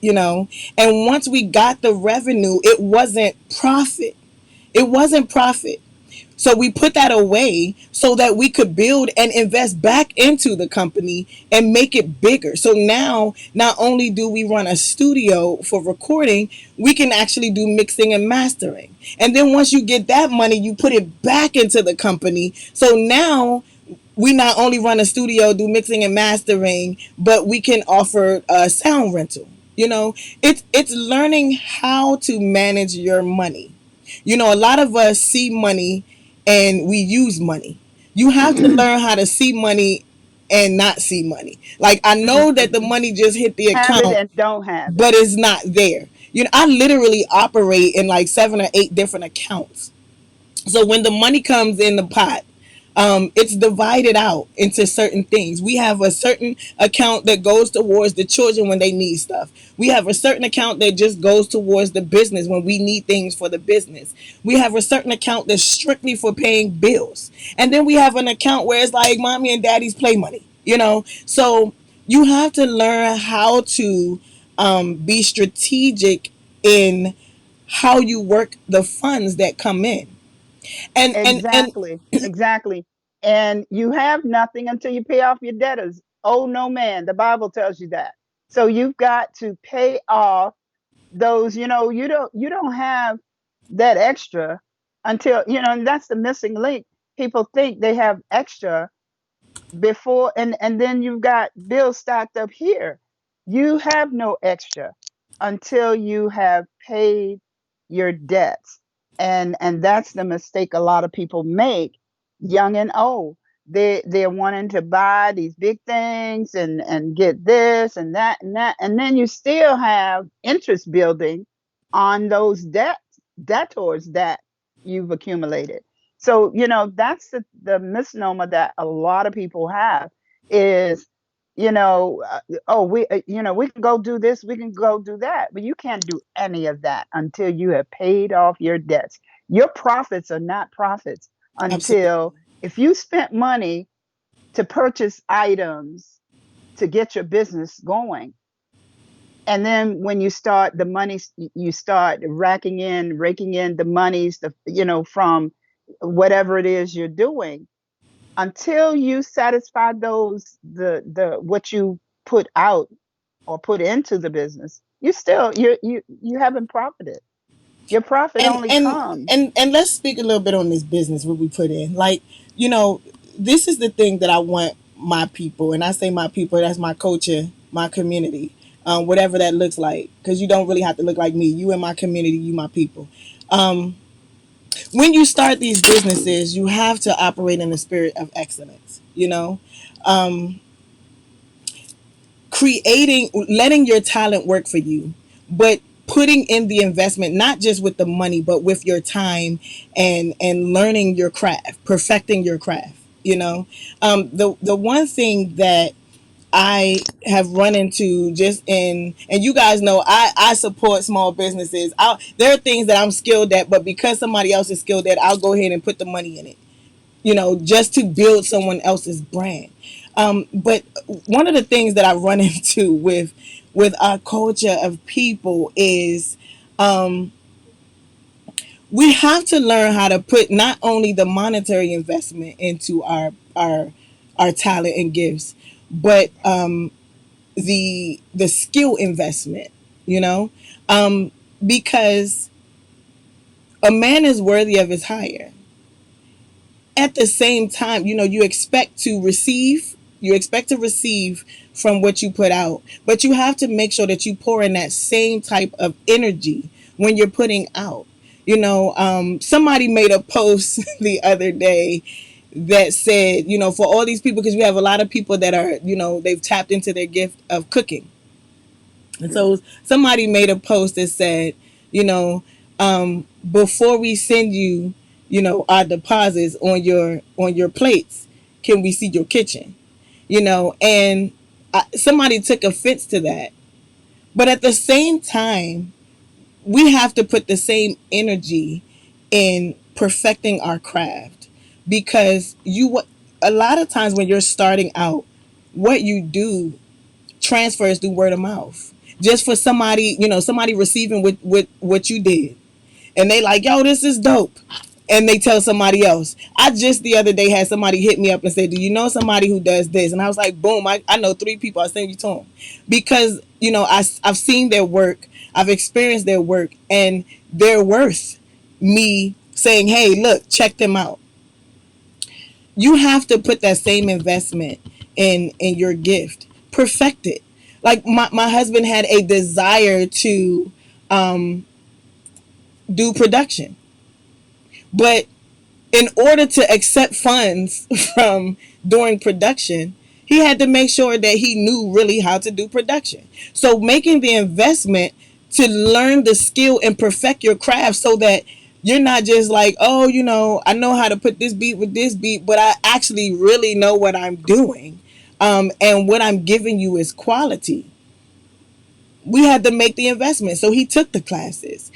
And once we got the revenue, it wasn't profit. It wasn't profit. So we put that away so that we could build and invest back into the company and make it bigger. So now, not only do we run a studio for recording, we can actually do mixing and mastering. And then once you get that money, you put it back into the company. So now we not only run a studio, do mixing and mastering, but we can offer a sound rental. It's learning how to manage your money. A lot of us see money and we use money. You have to learn how to see money and not see money. Like, I know that the Mhm. money just hit the Have it account, and don't have it. but it's not there. I literally operate in like 7 or 8 different accounts. So when the money comes in the pot, it's divided out into certain things. We have a certain account that goes towards the children when they need stuff. We have a certain account that just goes towards the business when we need things for the business. We have a certain account that's strictly for paying bills. And then we have an account where it's like mommy and daddy's play money. So you have to learn how to be strategic in how you work the funds that come in. And Exactly, exactly. And you have nothing until you pay off your debtors. Oh no, man, the Bible tells you that. So you've got to pay off those. You don't have that extra until, and that's the missing link. People think they have extra before, and then you've got bills stacked up here. You have no extra until you have paid your debts. And that's the mistake a lot of people make, young and old. They're wanting to buy these big things and get this and that and that, and then you still have interest building on those debtors that you've accumulated. So, that's the misnomer that a lot of people have is, oh, we can go do this, we can go do that, but you can't do any of that until you have paid off your debts. Your profits are not profits until, absolutely. if you spent money to purchase items to get your business going, and then when you start the money, you start raking in the monies, from whatever it is you're doing, until you satisfy those the what you put out or put into the business, you haven't profited. Your profit and only and comes. and let's speak a little bit on this business what we put in. Like, you know, this is the thing that I want my people, and I say my people, that's my culture, my community, whatever that looks like, because you don't really have to look like me. You in my community, you my people. Um, when you start these businesses, you have to operate in the spirit of excellence. Um, creating, letting your talent work for you, but putting in the investment, not just with the money but with your time, and learning your craft, perfecting your craft. The one thing that I have run into just in, and you guys know, I support small businesses. There are things that I'm skilled at, but because somebody else is skilled at, I'll go ahead and put the money in it, just to build someone else's brand. But one of the things that I run into with our culture of people is, um, we have to learn how to put not only the monetary investment into our talent and gifts, but the skill investment. You know, because a man is worthy of his hire. At the same time, you expect to receive from what you put out, but you have to make sure that you pour in that same type of energy when you're putting out. Somebody made a post the other day that said, for all these people, because we have a lot of people that are, they've tapped into their gift of cooking. And so somebody made a post that said, you know, before we send you, our deposits on your plates, can we see your kitchen? And somebody took offense to that. But at the same time, we have to put the same energy in perfecting our craft, because a lot of times when you're starting out, what you do transfers through word of mouth. Just for somebody receiving what you did, and they like, yo, this is dope, and they tell somebody else. I just the other day had somebody hit me up and say, do you know somebody who does this? And I was like, boom, I know 3 people. I send you to them, because I've seen their work, I've experienced their work, and they're worth me saying, hey, look, check them out. You have to put that same investment in your gift, perfect it. Like my husband had a desire to um, do production, but in order to accept funds from doing production, he had to make sure that he knew really how to do production. So making the investment to learn the skill and perfect your craft, so that you're not just like, oh, I know how to put this beat with this beat, but I actually really know what I'm doing. And what I'm giving you is quality. We had to make the investment. So he took the classes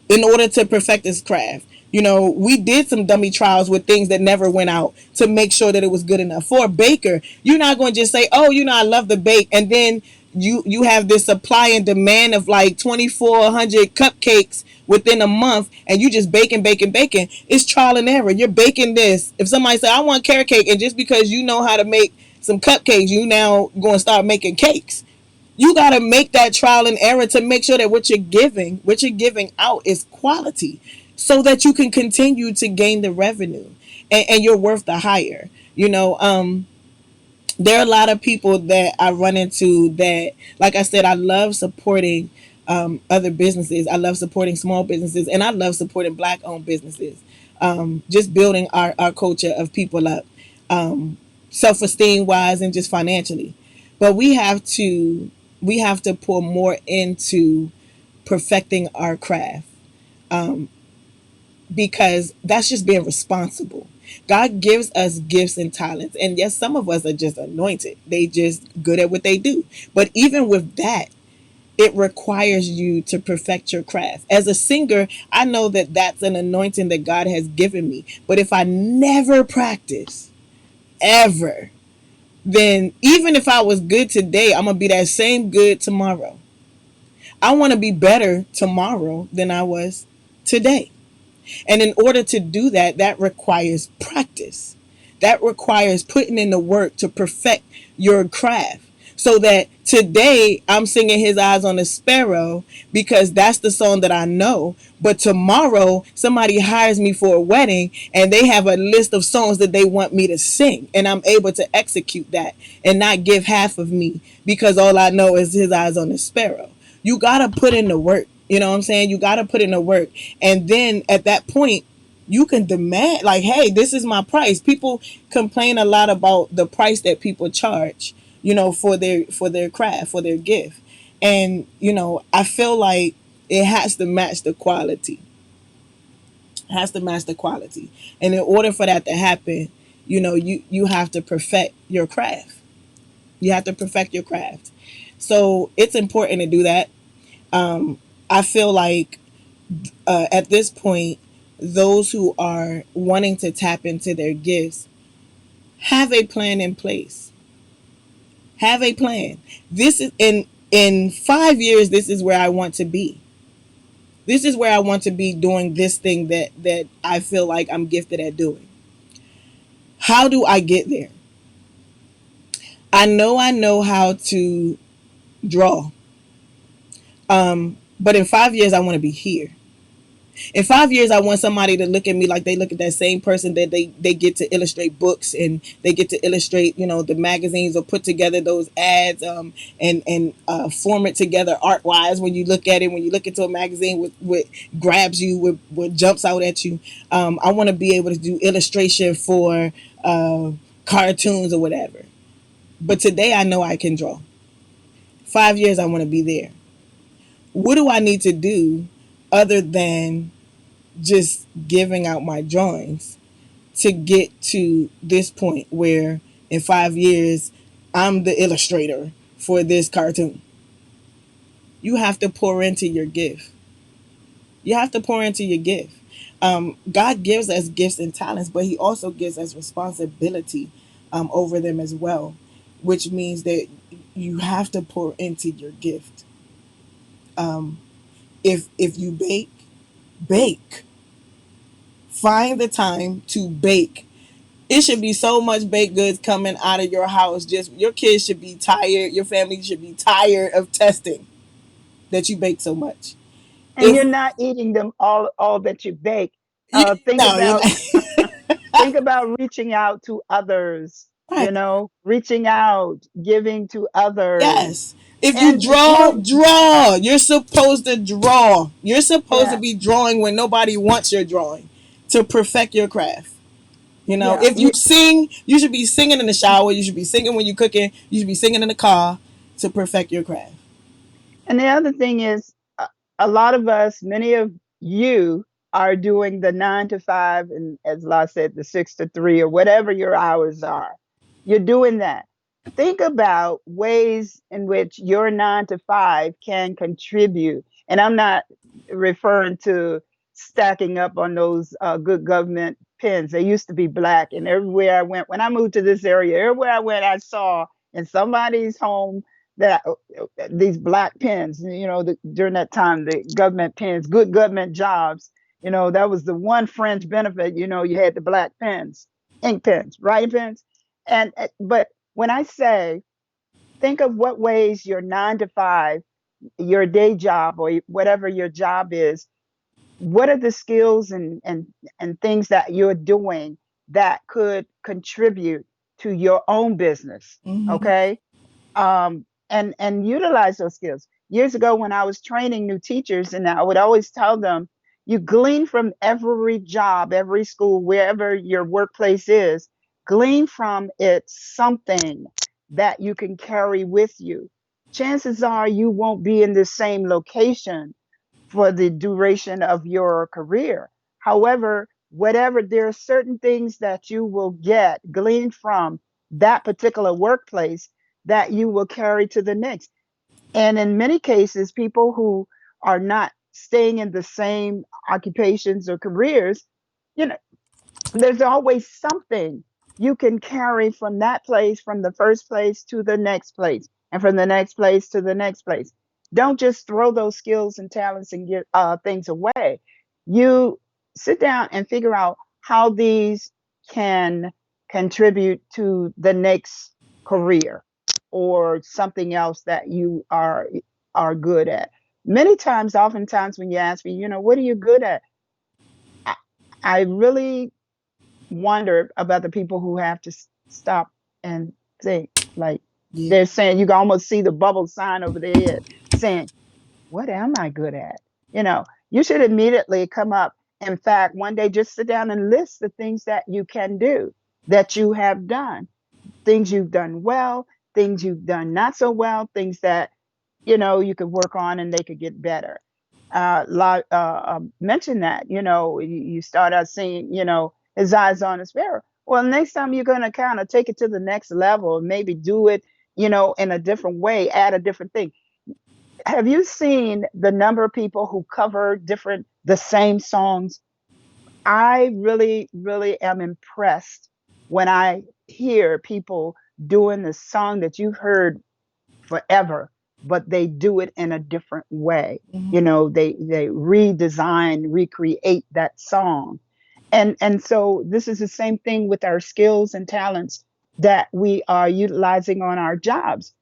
in order to perfect his craft. We did some dummy trials with things that never went out to make sure that it was good enough. For a baker, you're not going to just say, oh, I love the bake, and then you have this supply and demand of like 2,400 cupcakes within a month, and you just baking. It's trial and error. You're baking this. If somebody say I want carrot cake, and just because you know how to make some cupcakes, you now going to start making cakes. You got to make that trial and error to make sure that what you're giving out is quality, so that you can continue to gain the revenue, and you're worth the hire. There are a lot of people that I run into that, like I said, I love supporting other businesses. I love supporting small businesses, and I love supporting Black owned businesses. Just building our culture of people up, self esteem wise and just financially. But we have to pour more into perfecting our craft, because that's just being responsible. God gives us gifts and talents. And yes, some of us are just anointed. They just good at what they do. But even with that, it requires you to perfect your craft. As a singer, I know that that's an anointing that God has given me. But if I never practice, ever, then even if I was good today, I'm going to be that same good tomorrow. I want to be better tomorrow than I was today. And in order to do that, that requires practice. That requires putting in the work to perfect your craft. So that today I'm singing His Eyes on a Sparrow because that's the song that I know. But tomorrow somebody hires me for a wedding and they have a list of songs that they want me to sing. And I'm able to execute that and not give half of me because all I know is His Eyes on a Sparrow. You got to put in the work. You know what I'm saying? You got to put in the work. And then at that point, you can demand, like, hey, this is my price. People complain a lot about the price that people charge, for their craft, for their gift. And, I feel like it has to match the quality. It has to match the quality. And in order for that to happen, you have to perfect your craft. You have to perfect your craft. So it's important to do that. I feel like at this point, those who are wanting to tap into their gifts have a plan in place. Have a plan. This is in 5 years. This is where I want to be. This is where I want to be doing this thing that I feel like I'm gifted at doing. How do I get there? I know how to draw. But in 5 years, I want to be here. In 5 years, I want somebody to look at me like they look at that same person that they get to illustrate books, and they get to illustrate, the magazines, or put together those ads, and form it together art wise. When you look at it, when you look into a magazine, with grabs you, with jumps out at you. I want to be able to do illustration for cartoons or whatever. But today, I know I can draw. 5 years, I want to be there. What do I need to do other than just giving out my drawings to get to this point where in 5 years I'm the illustrator for this cartoon? You have to pour into your gift. You have to pour into your gift. God gives us gifts and talents, but He also gives us responsibility over them as well, which means that you have to pour into your gift. Um, if you bake, bake. Find the time to bake. It should be so much baked goods coming out of your house. Just your kids should be tired. Your family should be tired of testing that you bake so much. And If you're not eating them all that you bake. you Think no, you're about not. think about reaching out to others, Right. reaching out, giving to others. Yes. If you And draw, draw. You're supposed to draw. You're supposed to yeah, be drawing when nobody wants your drawing to perfect your craft. yeah. If you sing, you should be singing in the shower. You should be singing when you're cooking. You should be singing in the car to perfect your craft. And the other thing is, a lot of us, many of you, are doing the 9 to 5, and as La said, the 6 to 3, or whatever your hours are. You're doing that. Think about ways in which your 9 to 5 can contribute. And I'm not referring to stacking up on those good government pens. They used to be black, and everywhere I went, when I moved to this area, everywhere I went, I saw in somebody's home that these black pens, during that time, the government pens, good government jobs, that was the one fringe benefit. You had the black pens, ink pens, writing pens. And but when I say, think of what ways your 9 to 5, your day job, or whatever your job is, what are the skills and things that you're doing that could contribute to your own business. Mm-hmm. Okay. And utilize those skills. Years ago, when I was training new teachers, and I would always tell them, you glean from every job, every school, wherever your workplace is, glean from it something that you can carry with you. Chances are you won't be in the same location for the duration of your career. However, there are certain things that you will glean from that particular workplace that you will carry to the next. And in many cases, people who are not staying in the same occupations or careers, you know, there's always something you can carry from that place, from the first place to the next place, and from the next place to the next place. Don't just throw those skills and talents and get things away. You sit down and figure out how these can contribute to the next career or something else that you are good at. Many times, oftentimes, when you ask me, what are you good at? I, I really wonder about the people who have to stop and think. Like, Yeah. they're saying, you can almost see the bubble sign over their head saying, what am I good at? You should immediately come up. In fact, one day, just sit down and list the things that you can do, that you have done, things you've done well, things you've done not so well, things that you could work on and they could get better. Mention that, you start out seeing, his eyes on a sparrow. Well, next time you're going to kind of take it to the next level, maybe do it, in a different way, add a different thing. Have you seen the number of people who cover the same songs? I really, really am impressed when I hear people doing the song that you've heard forever, but they do it in a different way. Mm-hmm. They redesign, recreate that song. And so this is the same thing with our skills and talents that we are utilizing on our jobs.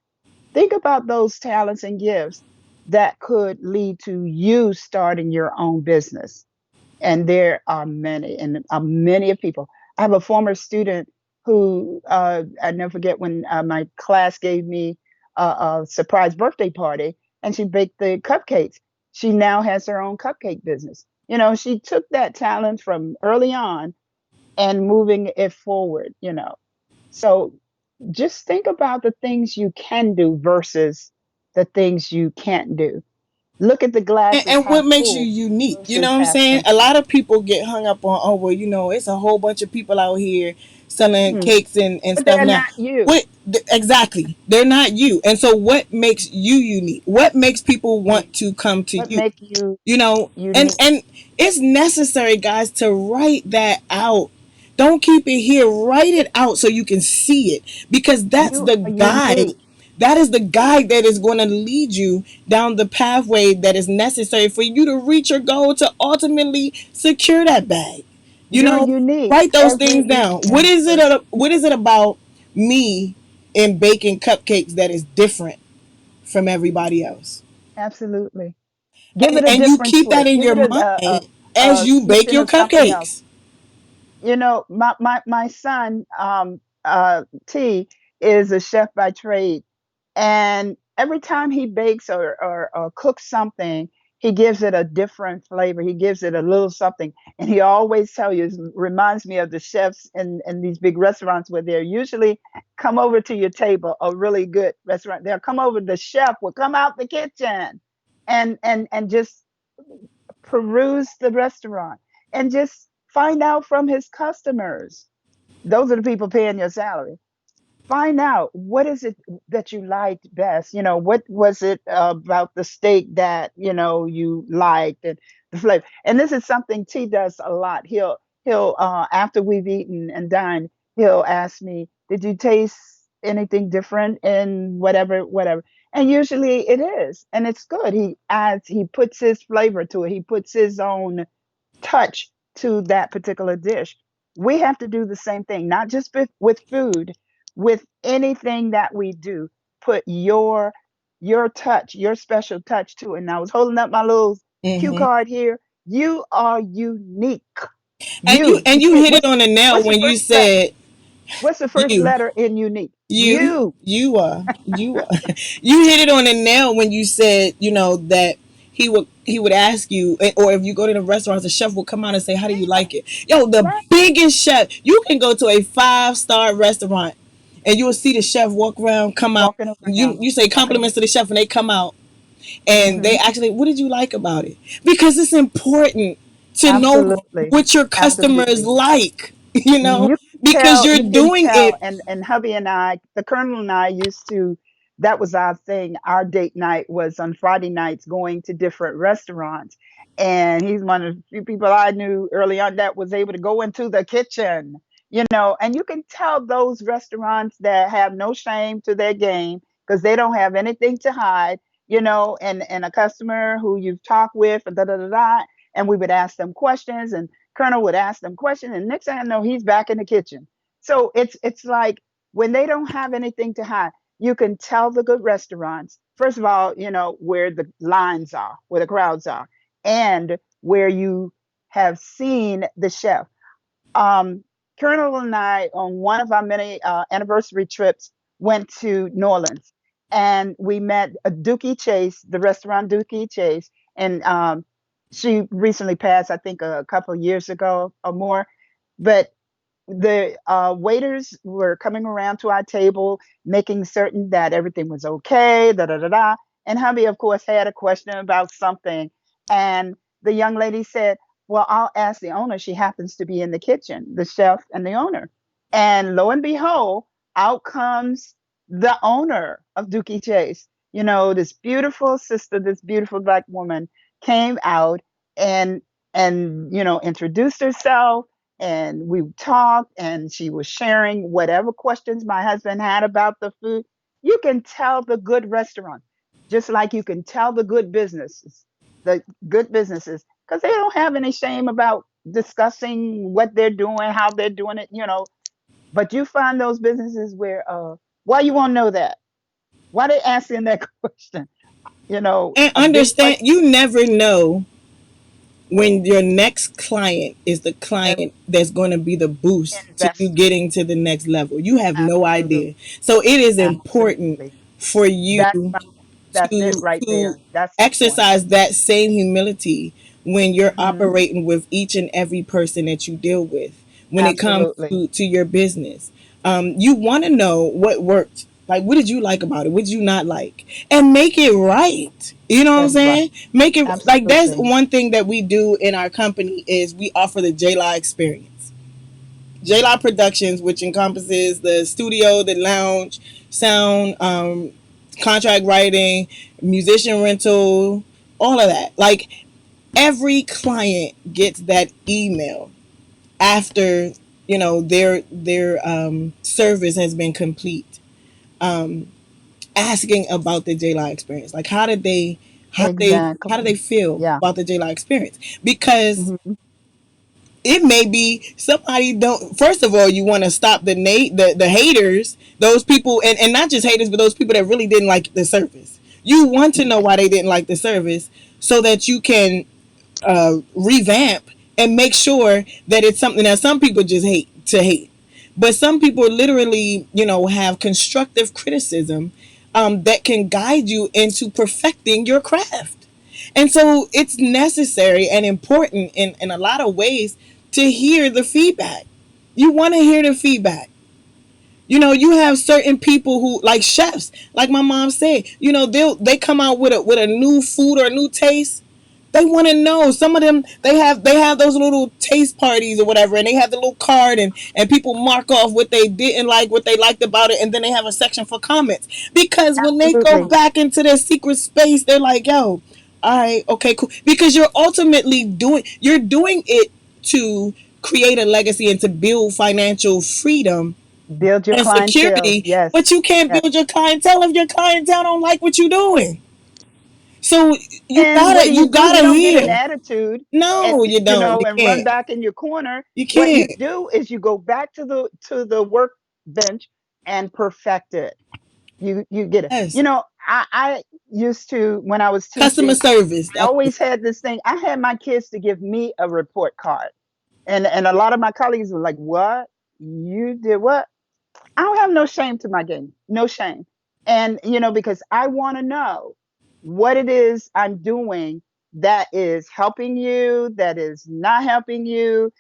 Think about those talents and gifts that could lead to you starting your own business. And there are many, and many of people. I have a former student who I never forget when my class gave me a surprise birthday party, and she baked the cupcakes. She now has her own cupcake business. She took that talent from early on and moving it forward. So just think about the things you can do versus the things you can't do. Look at the and, glasses and half what makes you full unique, you know versus what I'm half saying? A empty. lot of people get hung up on, oh well, it's a whole bunch of people out here selling Hmm. cakes and But stuff they're now. not you. What exactly, they're not you. And so what makes you unique? What makes people Hmm. want to come to What you? make you you know and unique? and it's necessary, guys, to write that out. Don't keep it here, write it out so you can see it, because that's You the are guide. unique. That is the guide that is going to lead you down the pathway that is necessary for you to reach your goal, to ultimately secure that bag. you You're know unique. Write those Every things down. person. What is it about me in baking cupcakes that is different from everybody else? Absolutely. Give and, it a and you different keep that twist. in Give your it mind as a you bake spin your of something else. cupcakes. My son, T, is a chef by trade, and every time he bakes or cooks something, he gives it a different flavor. He gives it a little something, and he always tell you, it reminds me of the chefs in these big restaurants where they're usually come over to your table. A really good restaurant, they'll come over. The chef will come out the kitchen and just peruse the restaurant and just find out from his customers. Those are the people paying your salary. Find out what is it that you liked best. What was it about the steak that you liked, and the flavor. And this is something T does a lot. He'll after we've eaten and dined, he'll ask me, "Did you taste anything different in whatever, whatever?" And usually it is, and it's good. He puts his flavor to it. He puts his own touch to that particular dish. We have to do the same thing, not just with food, with anything that we do. Put your touch, your special touch to it. And I was holding up my little cue Hmm. card here. You are unique. And you You. and you hit it on the nail What's the when you first letter? said What's the first you. letter in unique? You, You. you are, you hit it on the nail when you said, that he would ask you, or if you go to the restaurants, the chef will come out and say, "How do you like it?" Yo, the Right. biggest chef, you can go to a 5-star restaurant, and you will see the chef walk around, come out. Walking You around. you say Walking compliments to the chef, and they come out, and they around. actually, what did you like about it? Because it's important to know Absolutely. what your customers Absolutely. like, You can because you're you can doing tell. it. And hubby and I, the Colonel and I used to, that was our thing. Our date night was on Friday nights going to different restaurants. And he's one of the few people I knew early on that was able to go into the kitchen, and you can tell those restaurants that have no shame to their game because they don't have anything to hide, and a customer who you've talked with, and da da da da, and we would ask them questions, and Colonel would ask them questions, and next thing I know, he's back in the kitchen. So it's like when they don't have anything to hide, you can tell the good restaurants. First of all, where the lines are, where the crowds are, and where you have seen the chef. Um, Colonel and I, on one of our many anniversary trips, went to New Orleans, and we met Dookie Chase, the restaurant Dookie Chase, and she recently passed, I think, a couple of years ago or more. But the waiters were coming around to our table, making certain that everything was okay, da da da da. And hubby, of course, had a question about something. And the young lady said, "Well, I'll ask the owner. She happens to be in the kitchen, the chef and the owner." And lo and behold, out comes the owner of Dookie Chase. This beautiful sister, this beautiful Black woman came out and introduced herself, and we talked, and she was sharing whatever questions my husband had about the food. You can tell the good restaurant, just like you can tell the good businesses, because they don't have any shame about discussing what they're doing, how they're doing it. But you find those businesses where, why you want to know that? Why they asking that question? And A big understand, question. you never know when your next client is the That's client that's going to be the boost to you investor. getting to the next level. You have no Absolutely. idea. So it is important Absolutely. for you That's that's to it right to there. That's the point. exercise that same humility when you're Hmm. operating with each and every person that you deal with when it comes Absolutely. to your business. You want to know what worked. Like, what did you like about it? What did you not like? And make it right. You know what I'm That's right. saying? Make it like, that's Absolutely. one thing that we do in our company is we offer the JLA experience. JLA Productions, which encompasses the studio, the lounge, sound, contract writing, musician rental, all of that. Like, every client gets that email after their service has been complete, asking about the JLI experience. Like, how do they Exactly. feel Yeah. about the JLI experience? Because Hmm. it may be somebody don't. First of all, you want to stop the haters, those people, and not just haters, but those people that really didn't like the service. You want to know why they didn't like the service, so that you can revamp and make sure that it's something that some people just hate to hate. But some people literally, have constructive criticism, that can guide you into perfecting your craft. And so it's necessary and important in a lot of ways to hear the feedback. You want to hear the feedback. You have certain people who, like chefs, like my mom said, they come out with a new food or a new taste. They want to know. Some of them, they have those little taste parties or whatever, and they have the little card, and people mark off what they didn't like, what they liked about it, and then they have a section for comments. Because when they go Absolutely. back into their secret space, they're like, "Yo, all right, okay, cool." Because you're doing it to create a legacy and to build financial freedom Build your and clientele. security, Yes. but you can't Yes. build your clientele if your clientele don't like what you're doing. So And what you do? You gotta don't get an hear. attitude and No, you don't. You and run can't. back in your corner. You What you can't. do is you go back to the workbench and perfect it. You get it. Yes. I used to, when I was Customer teaching, service. I That's always had this thing. I had my kids to give me a report card. And a lot of my colleagues were like, "What? You did what?" I don't have no shame to my game. No shame. And because I want to know what it is I'm doing that is helping you, that is not helping you,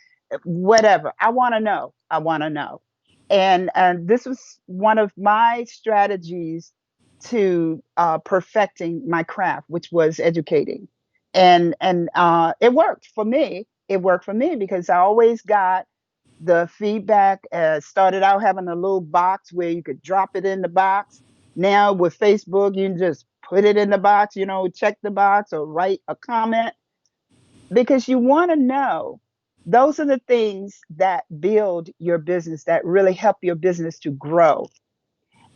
whatever. I want to know. I want to know. And this was one of my strategies to perfecting my craft, which was educating. And it worked for me. It worked for me because I always got the feedback. Started out having a little box where you could drop it in the box. Now with Facebook, you can just put it in the box, check the box or write a comment because you want to know. Those are the things that build your business, that really help your business to grow.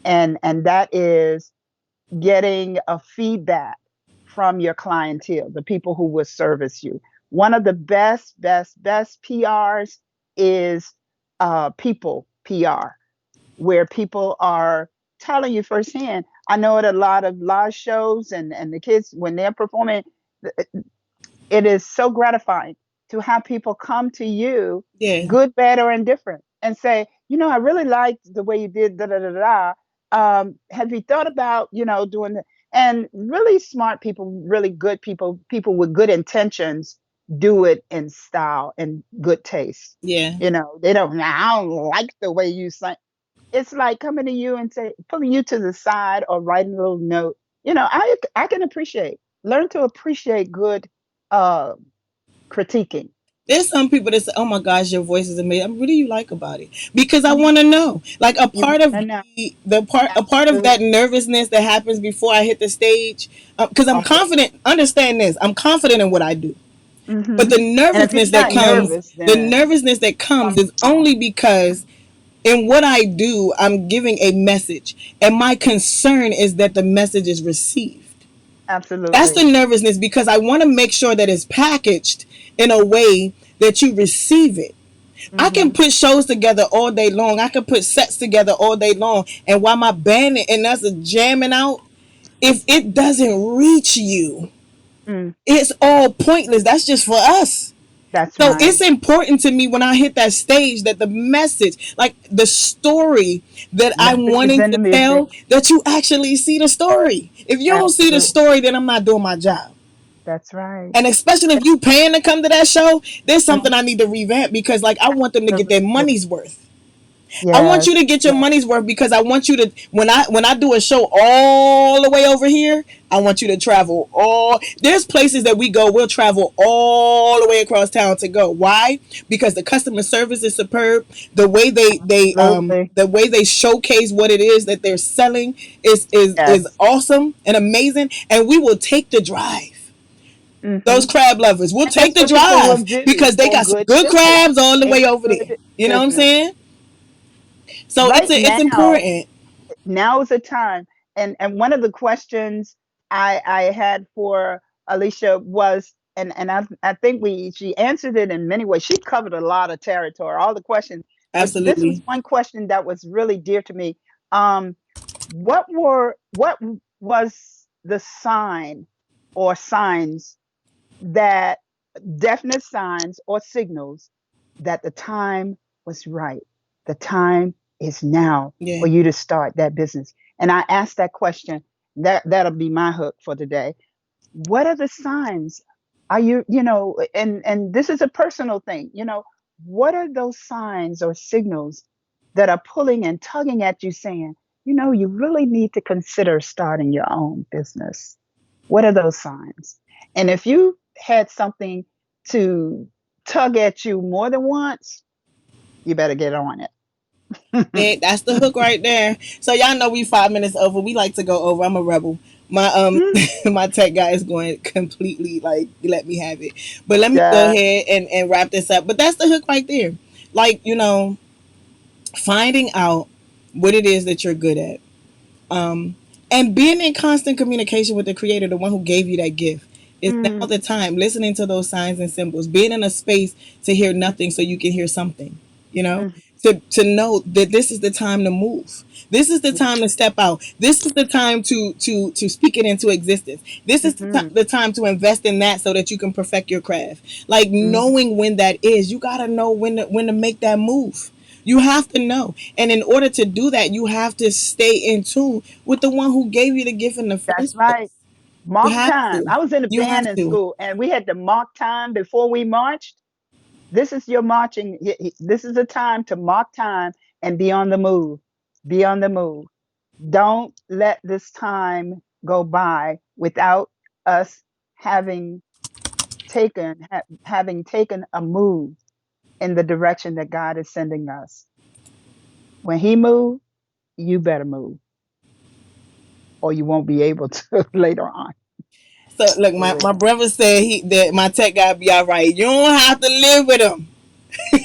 And that is getting a feedback from your clientele, the people who will service you. One of the best PRs is people PR, where people are telling you firsthand. I know at a lot of live shows and the kids, when they're performing, it is so gratifying to have people come to you, yeah. good, bad, or indifferent, and say, I really liked the way you did da da da da. Have you thought about, doing that? And really smart people, really good people, people with good intentions, do it in style and good taste. Yeah. They don't. I don't like the way you sing. It's like coming to you and say, pulling you to the side or writing a little note. I can appreciate, learn to appreciate good uh critiquing. There's some people that say, "Oh my gosh, your voice is amazing." What do you like about it? Because I Mhm. want to know. Like a You part of and a part of that absolutely nervousness that happens before I hit the stage, because I'm always. confident. Understand this? I'm confident in what I do. But Hmm. And if you're not nervous, the then nervousness that comes is something's wrong. only because in what I do, I'm giving a message, and my concern is that the message is received. That's the Absolutely. nervousness because I want to make sure that it's packaged in a way that you receive it. I can Hmm. put shows together all day long. I can put sets together all day long. And while my band and us are jamming out, if it doesn't reach you, Mm, it's all pointless. That's just for us. that's So right. it's important to me when I hit that stage that the message, like the story that I'm Message is wanting in to the music. tell, that you actually see the story. If you don't see the Absolutely. story, then I'm not doing my job. That's right. And especially if you paying to come to that show, there's Mhm. something I need to revamp because like I want them to get their Absolutely. money's worth. I want you Yes. to get your Yes. money's worth because I want you to when I do a show all the way over here, I want you to travel all there's places that we go, we'll travel all the way across town to go. Why? Because the customer service is superb. Absolutely. The way they showcase what it is that they're selling is Yes. awesome and amazing. And we will take the drive. Those Hmm. crab lovers, we'll And take that's the what people will drive do because they for got some good good business. crabs all the A way over there. good You know what I'm business. saying? So Right it's now, important. now is the time. And one of the questions I had for Alicia was, and I think she answered it in many ways. She covered a lot of territory, all the questions, but this was Absolutely. one question that was really dear to me. um what was the sign or signs, that definite signs or signals that the time was right? The time is now Yeah. for you to start that business. And I asked that question. That'll be my hook for today. What are the signs? Are and this is a personal thing, what are those signs or signals that are pulling and tugging at you saying, you really need to consider starting your own business? What are those signs? And if you had something to tug at you more than once, you better get on it. That's the hook right there. So y'all know we 5 minutes over. We like to go over. I'm a rebel. My my tech guy is going completely like let me have it. But let me go Yeah. ahead and wrap this up. But that's the hook right there. Like, finding out what it is that you're good at, um, and being in constant communication with the creator, the one who gave you that gift. It's now Mm, the time listening to those signs and symbols, being in a space to hear nothing so you can hear something, you know, mm, to know that this is the time to move. This is the time to step out. This is the time to speak it into existence. This is mm-hmm, the time to invest in that so that you can perfect your craft. Like mm. knowing when that is, you got to know when to make that move. You have to know. And in order to do that, you have to stay in tune with the one who gave you the gift in the That's first place. right. You Mark have time. to. I was in a You band have in to. school, and we had to mark time before we marched. This is your marching. This is the time to mark time and be on the move. Be on the move. Don't let this time go by without us having having taken a move in the direction that God is sending us. When He moves, you better move, or you won't be able to later on. So look, For my real. brother said that my tech guy be all right. You don't have to live with him.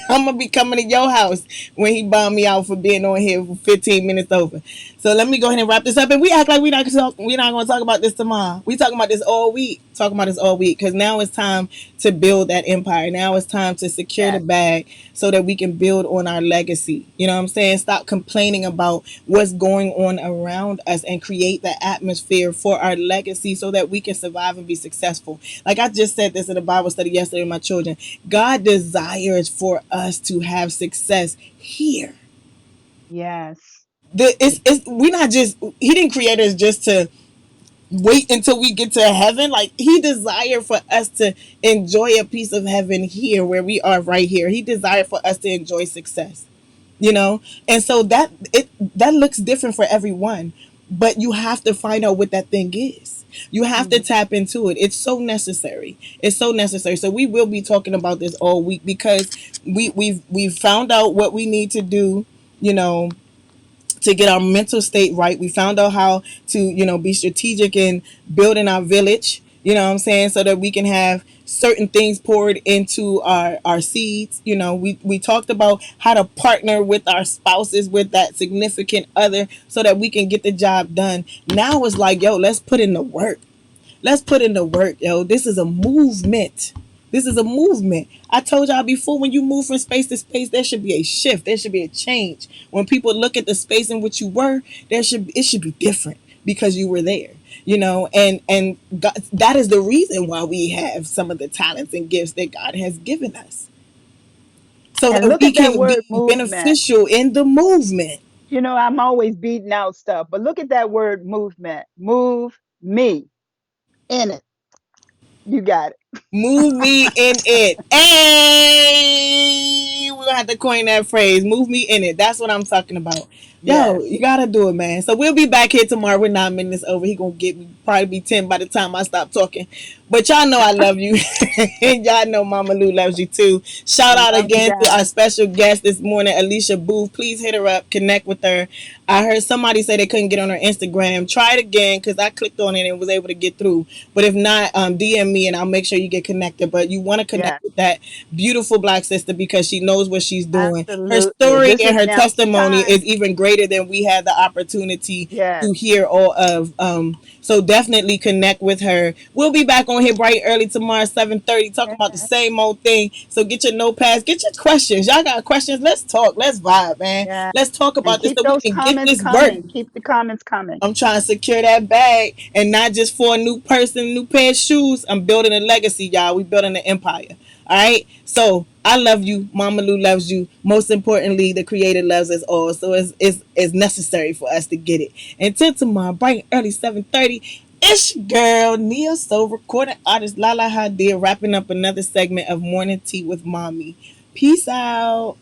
I'm gonna be coming to your house when he bombed me out for being on here for 15 minutes over. So let me go ahead and wrap this up. And we act like we're not gonna talk about this tomorrow. We talking about this all week. Talking about this all week because now it's time to build that empire. Now it's time to secure the Yes. bag so that we can build on our legacy. You know what I'm saying? Stop complaining about what's going on around us and create the atmosphere for our legacy so that we can survive and be successful. Like I just said this in a Bible study yesterday with my children. God desires for us to have success here. Yes. It's we're not just he didn't create us just to wait until we get to heaven. Like he desired for us to enjoy a piece of heaven here where we are right here. He desired for us to enjoy success, you know. And so that looks different for everyone, but you have to find out what that thing is. You have to Mhm. tap into it. It's so necessary. It's so necessary. So we will be talking about this all week because we've found out what we need to do, you know, to get our mental state right. We found out how to, you know, be strategic in building our village, you know what I'm saying, so that we can have certain things poured into our seeds. You know, we talked about how to partner with our spouses, with that significant other, so that we can get the job done. Now it's like, yo, let's put in the work. Let's put in the work, yo. This is a movement. This is a movement. I told y'all before, when you move from space to space, there should be a shift. There should be a change. When people look at the space in which you were, it should be different because you were there. You know, and God, that is the reason why we have some of the talents and gifts that God has given us, so And that look we at that can word be movement. beneficial in the movement. You know, I'm always beating out stuff, but look at that word movement. Move me in it. You got it. Move me in it. Hey, we're gonna have to coin that phrase. Move me in it. That's what I'm talking about. Yo, Yes. you gotta do it, man. So we'll be back here tomorrow. We're 9 minutes over. He gonna get me probably be 10 by the time I stop talking. But y'all know I love you. And y'all know Mama Lou loves you too. Shout out Love you again to our guys. special guest this morning, Alicia Booth. Please hit her up, connect with her. I heard somebody say they couldn't get on her Instagram. Try it again because I clicked on it and was able to get through. But if not, DM me and I'll make sure you get connected. But you want to connect Yes. with that beautiful black sister because she knows what she's doing. Her Absolutely. story This and is her now's the testimony time. is even greater than we had the opportunity Yes. to hear all of. So definitely connect with her. We'll be back on here bright early tomorrow, 7:30, talking about the Yes. same old thing. So get your notepads, get your questions. Y'all got questions? Let's talk. Let's vibe, man. Yes. Let's talk And about this keep so we those can get comments this work. coming. Keep the comments coming. I'm trying to secure that bag and not just for a new person, new pair of shoes. I'm building a legacy, y'all. We building an empire. All right. So I love you. Mama Lou loves you. Most importantly, the creator loves us all. So it's necessary for us to get it. Until tomorrow, bright and early 7:30. It's your girl, Nia So, recording artist Lahla-Hadiya, wrapping up another segment of Morning Tea with Mommy. Peace out.